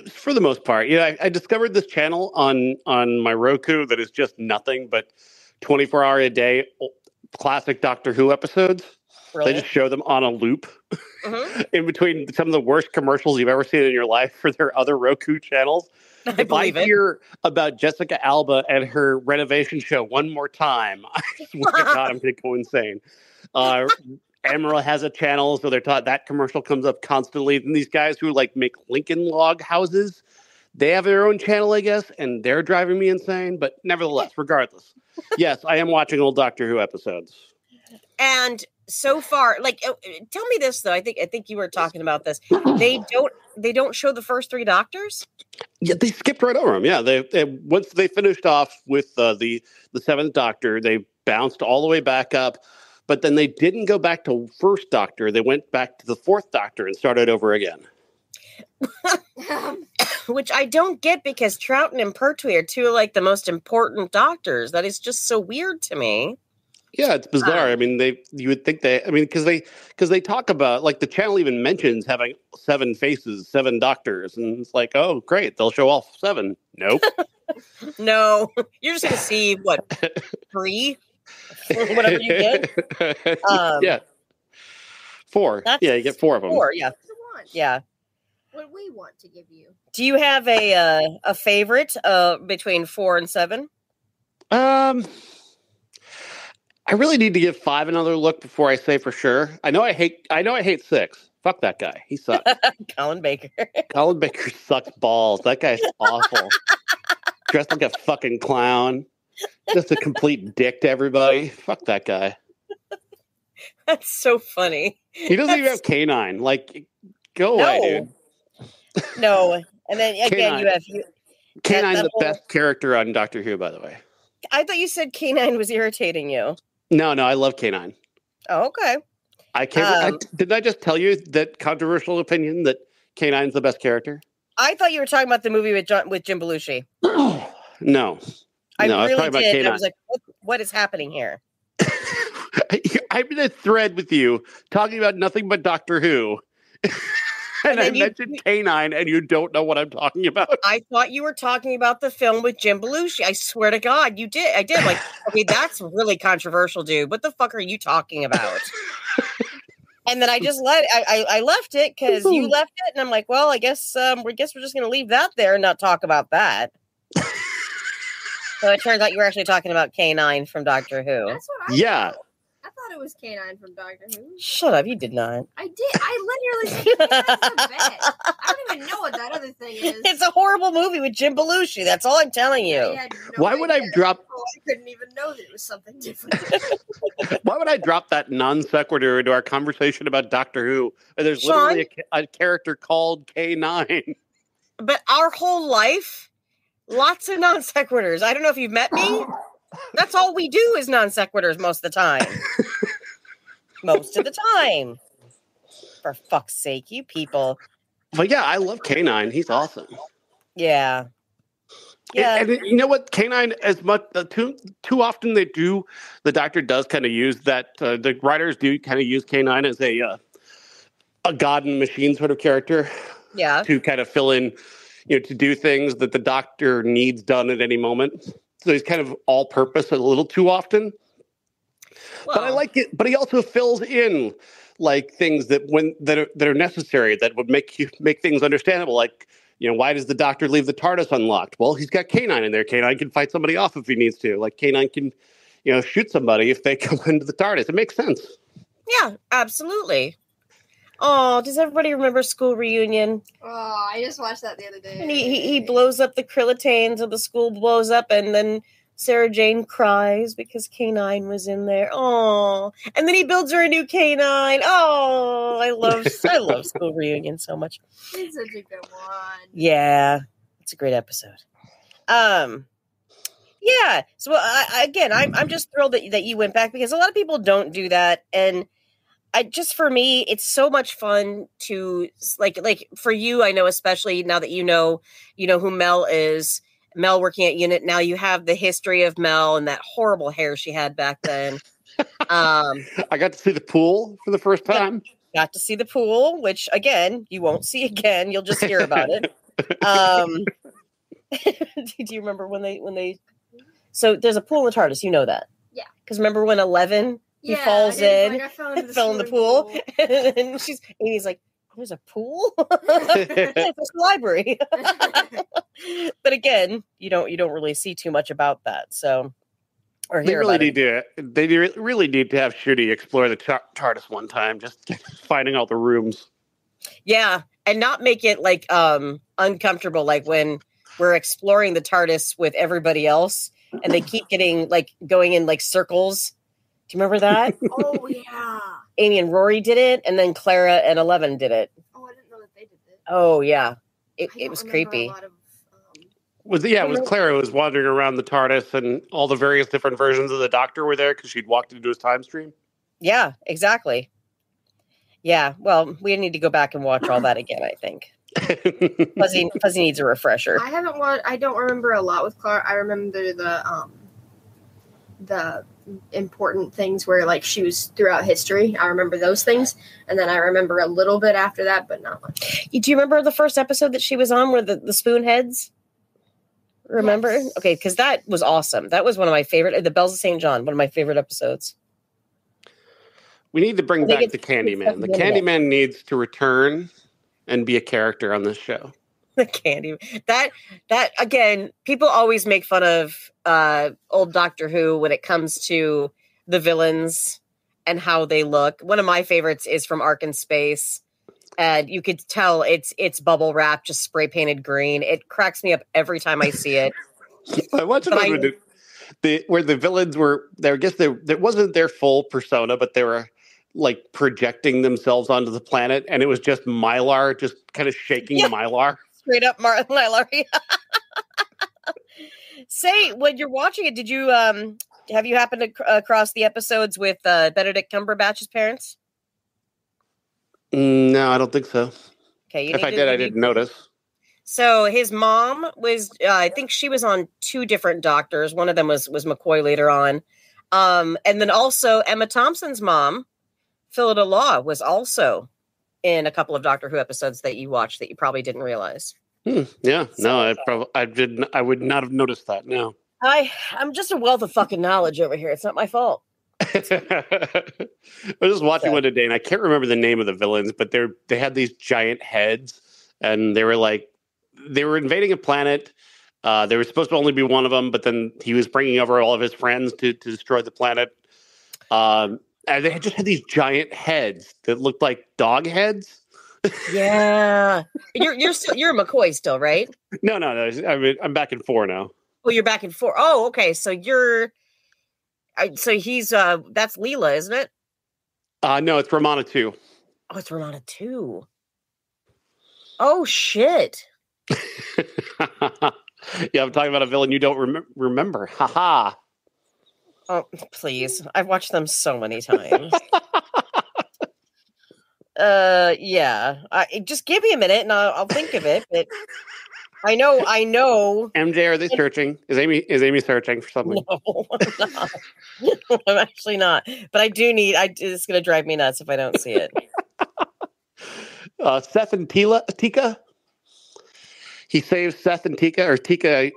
for the most part. I discovered this channel on my Roku that is just nothing but 24-hour a day classic Doctor Who episodes. Really? They just show them on a loop in between some of the worst commercials you've ever seen in your life for their other Roku channels. If I hear about Jessica Alba and her renovation show one more time, I swear to God, I'm going to go insane. Emerald has a channel, so they're taught that commercial comes up constantly. And these guys who make Lincoln log houses, they have their own channel, I guess, and they're driving me insane. But nevertheless, regardless, yes, I am watching old Doctor Who episodes. And so far, like, tell me this though. I think you were talking about this. They don't show the first 3 Doctors. Yeah, they skipped right over them. Yeah, they once they finished off with the 7th Doctor, they bounced all the way back up, but then they didn't go back to first Doctor. They went back to the 4th Doctor and started over again. Which I don't get, because Troughton and Pertwee are 2 like the most important Doctors. That is just so weird to me. Yeah, it's bizarre. I mean, you would think because they talk about, like, the channel even mentions having 7 faces, 7 Doctors, and it's like, oh, great, they'll show all 7. Nope. No, you're just gonna see what 3, whatever you get. Yeah, 4. Yeah, you get 4 of them. 4, yeah, yeah. What we want to give you. Do you have a favorite between 4 and 7? I really need to give 5 another look before I say for sure. I know I hate 6. Fuck that guy. He sucks. Colin Baker. Colin Baker sucks balls. That guy's awful. Dressed like a fucking clown. Just a complete dick to everybody. Fuck that guy. That's so funny. He doesn't even have canine. Like, go away, dude. No. And then again, you have Canine's the best character on Doctor Who, by the way. I thought you said Canine was irritating you. No, I love Canine. Oh, okay. Didn't I just tell you that controversial opinion that Canine's the best character? I thought you were talking about the movie with Jim Belushi. No. I really was talking did. I was like, what is happening here? I'm in a thread with you talking about nothing but Doctor Who. And I mentioned Canine, and you don't know what I'm talking about. I thought you were talking about the film with Jim Belushi. I swear to God, you did. I did. Like, okay, that's really controversial, dude. What the fuck are you talking about? And then I just I left it because you left it, and I'm like, well, I guess we're just gonna leave that there and not talk about that. So it turns out you were actually talking about K9 from Doctor Who. That's what I thought. I thought it was K9 from Doctor Who. Shut up, you did not. I did. I literally said that's a bet. I don't even know what that other thing is. It's a horrible movie with Jim Belushi. That's all I'm telling you. Why would I drop? I couldn't even know that it was something different. Why would I drop that non sequitur into our conversation about Doctor Who? There's literally a character called K9. But our whole life, lots of non sequiturs. I don't know if you've met me. That's all we do is non sequiturs most of the time. Most of the time. For fuck's sake, you people. But yeah, I love K9. He's awesome. Yeah. Yeah. And you know what? K9, as much too often the Doctor does kind of use that. The writers do kind of use K9 as a god in the machine sort of character. Yeah. To kind of fill in, to do things that the Doctor needs done at any moment. So he's kind of all purpose a little too often. Well, but I like it. But he also fills in like things that are necessary that would make things understandable. Like, why does the Doctor leave the TARDIS unlocked? Well, he's got K9 in there. K9 can fight somebody off if he needs to. Like K9 can, shoot somebody if they come into the TARDIS. It makes sense. Yeah, absolutely. Oh, does everybody remember School Reunion? Oh, I just watched that the other day. And he blows up the Krillitanes, and the school blows up, and then Sarah Jane cries because K9 was in there. Oh, and then he builds her a new K9. Oh, I love School Reunion so much. It's such a good one. Yeah, it's a great episode. Yeah. So I'm just thrilled that you went back, because a lot of people don't do that, and for me, it's so much fun to like for you. I know, especially now that you know who Mel is. Mel working at Unit. Now you have the history of Mel and that horrible hair she had back then. I got to see the pool for the first time. Got to see the pool, which again you won't see again. You'll just hear about it. Do you remember when they? So there's a pool in the TARDIS. You know that, yeah? Because remember when 11. He falls in, like, fell in the pool. And he's like, there's a pool? It's a library. But again, you don't really see too much about that. So, or hear about it. They really need to have Shooty explore the TARDIS one time, just finding all the rooms. Yeah, and not make it like uncomfortable, like when we're exploring the TARDIS with everybody else, and they keep getting like going in like circles. Do you remember that? Oh, yeah. Amy and Rory did it, and then Clara and Eleven did it. Oh, I didn't know that they did it. Oh, yeah. It was creepy. Was Clara was wandering around the TARDIS and all the various different versions of the Doctor were there because she'd walked into his time stream? Yeah, exactly. Yeah, well, we need to go back and watch all that again, I think. Fuzzy needs a refresher. I don't remember a lot with Clara. I remember the important things where like she was throughout history. I remember those things, and then I remember a little bit after that, but not much. Do you remember the first episode that she was on where the spoon heads? Remember? Yes. Okay, because that was awesome. That was one of my favorite. The Bells of St. John, one of my favorite episodes. We need to bring back the Candyman. The Candyman needs to return and be a character on this show. The Candyman. That again, people always make fun of old Doctor Who when it comes to the villains and how they look. One of my favorites is from Ark in Space. And you could tell it's bubble wrap, just spray painted green. It cracks me up every time I see it. I watched where the villains were there. I guess that wasn't their full persona, but they were like projecting themselves onto the planet, and it was just Mylar, just kind of shaking the Mylar. Straight up Mylar. Say, when you're watching it, did you have you happened to across the episodes with Benedict Cumberbatch's parents? No, I don't think so. Okay, if I did, I didn't notice. So his mom was, I think she was on two different Doctors. One of them was McCoy later on. And then also Emma Thompson's mom, Phyllida Law, was also in a couple of Doctor Who episodes that you watched that you probably didn't realize. Yeah, so, no, I would not have noticed that. No, I'm just a wealth of fucking knowledge over here. It's not my fault. I was just watching one today, and I can't remember the name of the villains, but they had these giant heads, and they were invading a planet. There was supposed to only be one of them, but then he was bringing over all of his friends to destroy the planet. And they just had these giant heads that looked like dog heads. Yeah, you're McCoy still, right? No. I mean, I'm back in 4 now. Oh, you're back in 4. Oh, okay. So he's that's Leela, isn't it? No, it's Romana 2. Oh, it's Romana 2. Oh shit. Yeah, I'm talking about a villain you don't remember. Haha. Oh, please. I've watched them so many times. Yeah. Just give me a minute and I'll think of it. But I know. MJ, are they searching? Is Amy searching for something? No, I'm not. I'm actually not. But I do need. It's going to drive me nuts if I don't see it. Seth and Tika. He saves Seth and Tika, or Tika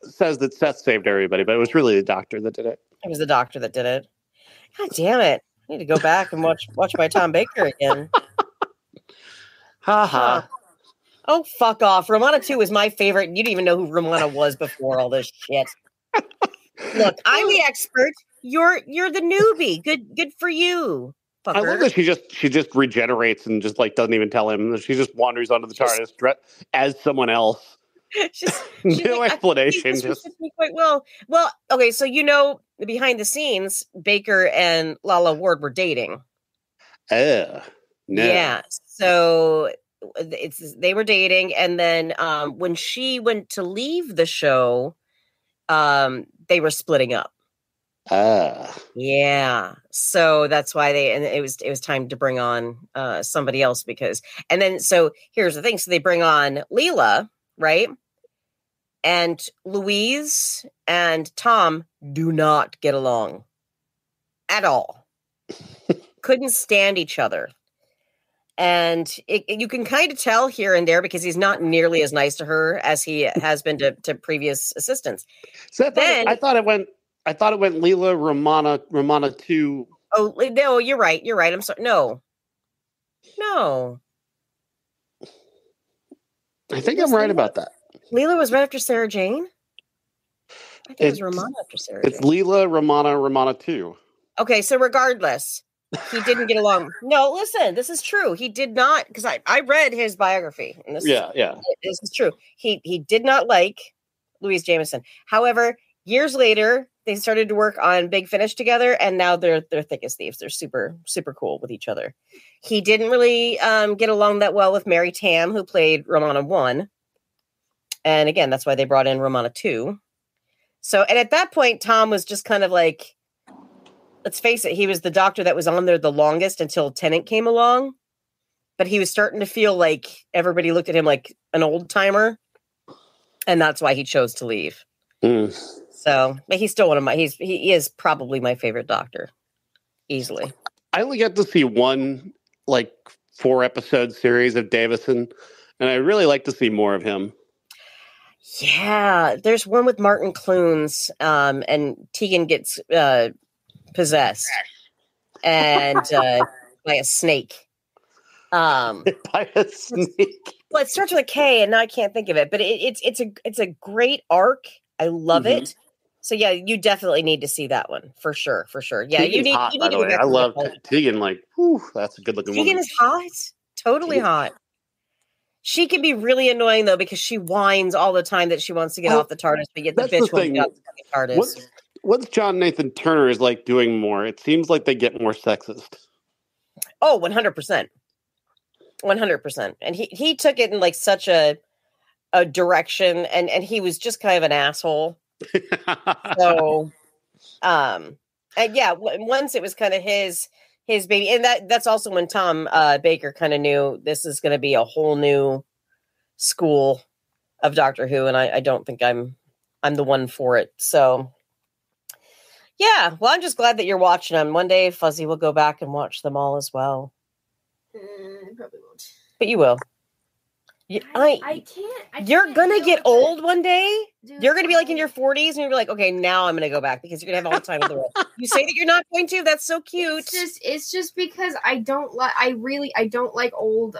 says that Seth saved everybody, but it was really the Doctor that did it. It was the Doctor that did it. God damn it. I need to go back and watch my Tom Baker again. Ha ha. Oh, fuck off. Romana 2 was my favorite. You didn't even know who Romana was before all this shit. Look, I'm the expert. You're the newbie. Good for you. Fucker. I love that she just regenerates and just like doesn't even tell him. She just wanders onto the TARDIS as someone else. She's no like, explanation. Just quite well. Well, okay, so behind the scenes, Baker and Lala Ward were dating. No. Yeah. So they were dating, and then when she went to leave the show, they were splitting up. Yeah. So that's why it was time to bring on somebody else so here's the thing. So they bring on Leela, right? And Louise and Tom do not get along at all. Couldn't stand each other. And you can kind of tell here and there because he's not nearly as nice to her as he has been to previous assistants. So I thought it went Leela, Romana 2. Oh, no, you're right. I'm sorry. No. I think I'm right about that. Leela was right after Sarah Jane? I think it was Romana after Sarah Jane. It's Leela, Romana 2. Okay, so regardless, he didn't get along. No, listen, this is true. He did not, because I read his biography. And this is true. He did not like Louise Jameson. However, years later, They started to work on Big Finish together, and now they're thick as thieves. They're super, super cool with each other. He didn't really get along that well with Mary Tam, who played Romana 1. And again, that's why they brought in Romana 2. So, and at that point, Tom was just kind of like, let's face it, he was the doctor that was on there the longest until Tennant came along. But he was starting to feel like everybody looked at him like an old timer. And that's why he chose to leave. So, but he's still one of he is probably my favorite doctor. Easily. I only got to see one, 4-episode series of Davison. And I really like to see more of him. Yeah. There's one with Martin Clunes. And Tegan gets possessed. And by a snake. By a snake. Well, it starts with a K, and now I can't think of it. But it's a great arc. I love it. So yeah, you definitely need to see that one for sure. Yeah, Tegan's hot, by the way. I love Tegan. That's a good looking woman. Tegan is hot, totally hot. She can be really annoying though because she whines all the time that she wants to get off the TARDIS, but yet the bitch won't get off the TARDIS. What's John Nathan Turner is doing more? It seems like they get more sexist. Oh, 100%. 100%. And he took it in such a direction and he was just kind of an asshole. So and yeah, once it was kind of his baby, and that's also when Tom Baker kind of knew this is going to be a whole new school of Doctor Who, and I don't think I'm the one for it. So yeah, well, I'm just glad that you're watching them. One day Fuzzy will go back and watch them all as well. Probably won't. But you will. I can't. You're going to get old one day. Dude, You're going to be in your 40s and you're like, okay, now I'm going to go back because you're going to have all the time in the world. You say that you're not going to. That's so cute. It's just because I don't like old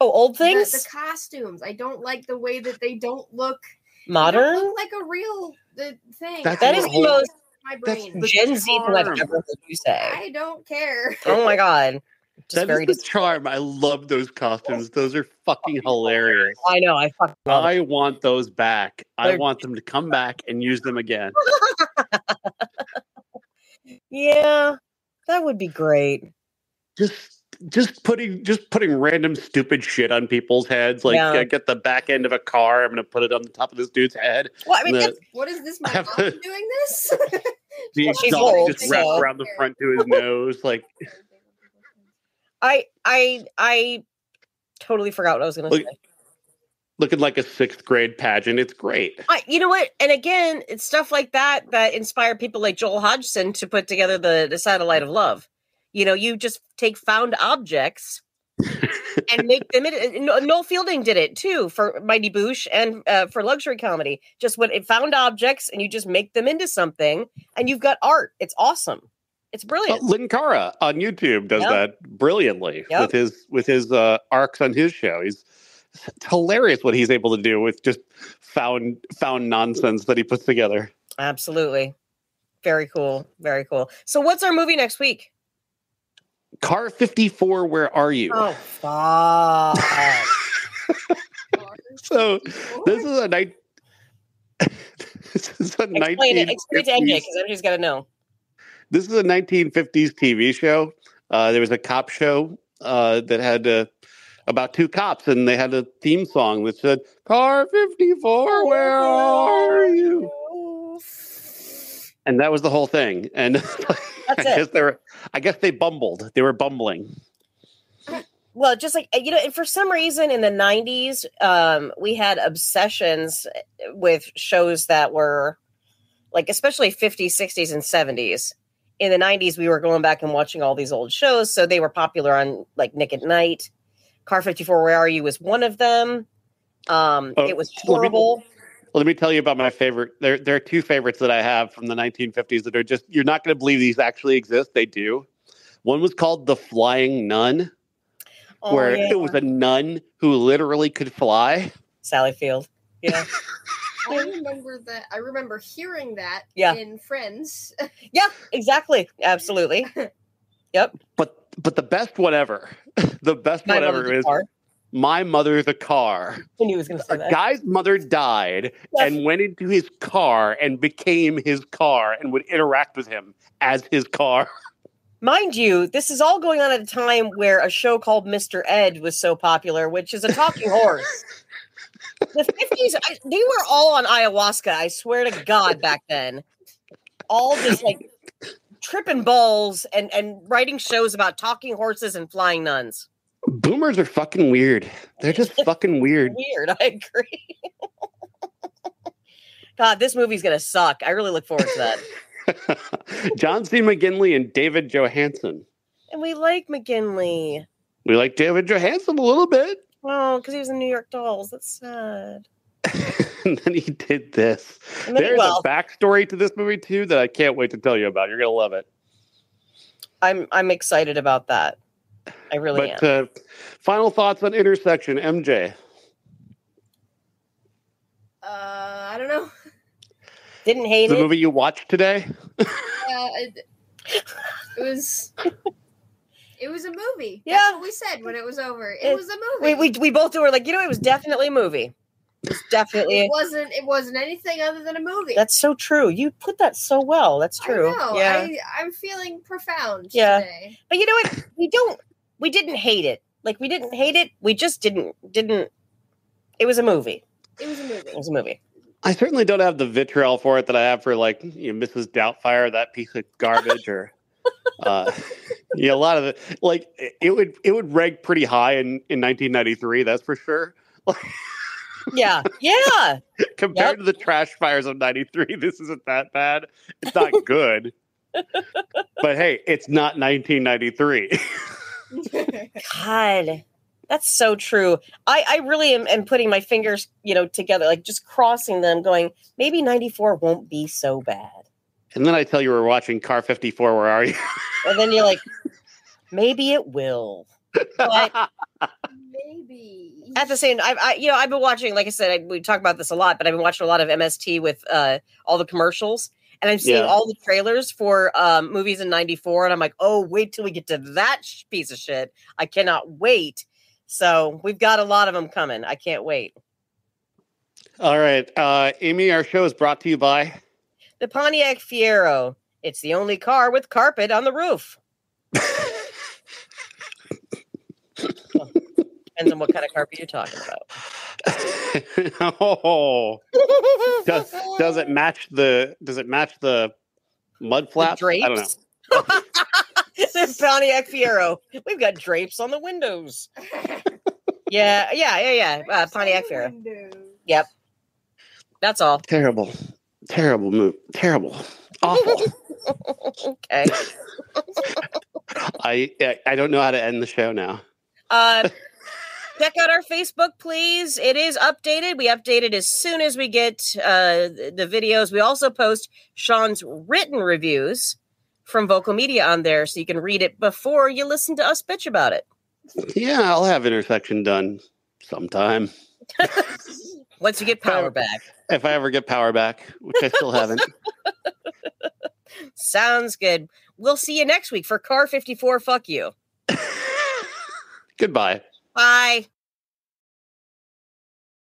old things? The costumes. I don't like the way that they don't look modern. They don't look like a real thing. That is the most my brain. Gen Z thing I've ever heard you say. I don't care. Oh my god. That is the charm. I love those costumes. Those are fucking hilarious. I know. I want those back. I want them to come back and use them again. Yeah, that would be great. Just putting random stupid shit on people's heads. I get the back end of a car. I'm going to put it on the top of this dude's head. Well, I mean, what is this? My mom doing this? The exhaust just wrapped around the front to his nose. I totally forgot what I was going to say. Looking like a 6th grade pageant. It's great. You know what? And again, it's stuff like that inspired people like Joel Hodgson to put together the Satellite of Love. You just take found objects and make them. Noel Fielding did it too for Mighty Boosh and for Luxury Comedy. Just when it found objects and you just make them into something and you've got art. It's awesome. It's brilliant. Linkara on YouTube does that brilliantly with his arcs on his show. It's hilarious what he's able to do with just found nonsense that he puts together. Absolutely. Very cool. Very cool. So what's our movie next week? Car 54, Where Are You? Oh, fuck. So this is a night. Explain it to MJ because MJ's got to know. This is a 1950s TV show. There was a cop show that had about 2 cops, and they had a theme song that said, Car 54, where are you? And that was the whole thing. And I guess they bumbled. They were bumbling. Well, just and for some reason in the 90s, we had obsessions with shows that were especially 50s, 60s, and 70s. In the 90s, we were going back and watching all these old shows. So they were popular on Nick at Night. Car 54, Where Are You was one of them. It was horrible. Let me tell you about my favorite. There are 2 favorites that I have from the 1950s that are just, you're not going to believe these actually exist. They do. One was called The Flying Nun, where it was a nun who literally could fly. Sally Field. Yeah. I remember that. I remember hearing that in Friends. Yeah, exactly. Absolutely. Yep. But the best one ever. The best one ever is My Mother's a Car. I knew he was going to say A that. guy's mother died and went into his car and became his car and would interact with him as his car. Mind you, this is all going on at a time where a show called Mr. Ed was so popular, which is a talking horse. The 50s, they were all on ayahuasca, I swear to God, back then. All just like tripping balls and writing shows about talking horses and flying nuns. Boomers are fucking weird. They're just fucking weird. Weird, I agree. God, this movie's going to suck. I really look forward to that. John C. McGinley and David Johansen. And we like McGinley. We like David Johansen a little bit. Oh, because he was in New York Dolls. That's sad. And then he did this. And then, There's a backstory to this movie, too, that I can't wait to tell you about. You're going to love it. I'm excited about that. I really am. Final thoughts on Intersection, MJ? I don't know. Didn't hate the movie you watched today? It was a movie. Yeah. That's what we said when it was over. It was a movie. We both were like, it was definitely a movie. It was definitely. It wasn't anything other than a movie. That's so true. You put that so well. That's true. I know. Yeah. I'm feeling profound today. But you know what? We didn't hate it. Like, we didn't hate it. We just didn't. It was a movie. It was a movie. It was a movie. I certainly don't have the vitriol for it that I have for, like, Mrs. Doubtfire, that piece of garbage, or a lot of it. Like, it would rank pretty high in 1993. That's for sure. Yeah. Compared to the trash fires of 93, this isn't that bad. It's not good. But hey, it's not 1993. God, that's so true. I really am putting my fingers, together, like just crossing them, going, maybe 94 won't be so bad. And then I tell you we're watching Car 54, where are you? And then you're like, maybe it will. But maybe. At the same, I've been watching, like I said, we talk about this a lot, but I've been watching a lot of MST with all the commercials, and I'm seeing all the trailers for movies in 94, and I'm like, oh, wait till we get to that piece of shit. I cannot wait. So we've got a lot of them coming. I can't wait. All right. Amy, our show is brought to you by the Pontiac Fiero. It's the only car with carpet on the roof. Depends on what kind of carpet you're talking about. Oh, does it match the mud flaps? The drapes? I don't know. The Pontiac Fiero. We've got drapes on the windows. Yeah. Pontiac Fiero. Yep. That's all. Terrible move. Terrible. Awful. Okay. I don't know how to end the show now. Check out our Facebook, please. It is updated. We update it as soon as we get the videos. We also post Sean's written reviews from Vocal Media on there, so you can read it before you listen to us bitch about it. Yeah, I'll have Intersection done sometime. Once you get power back. If I ever get power back, which I still haven't. Sounds good. We'll see you next week for Car 54. Fuck you. Goodbye. Bye.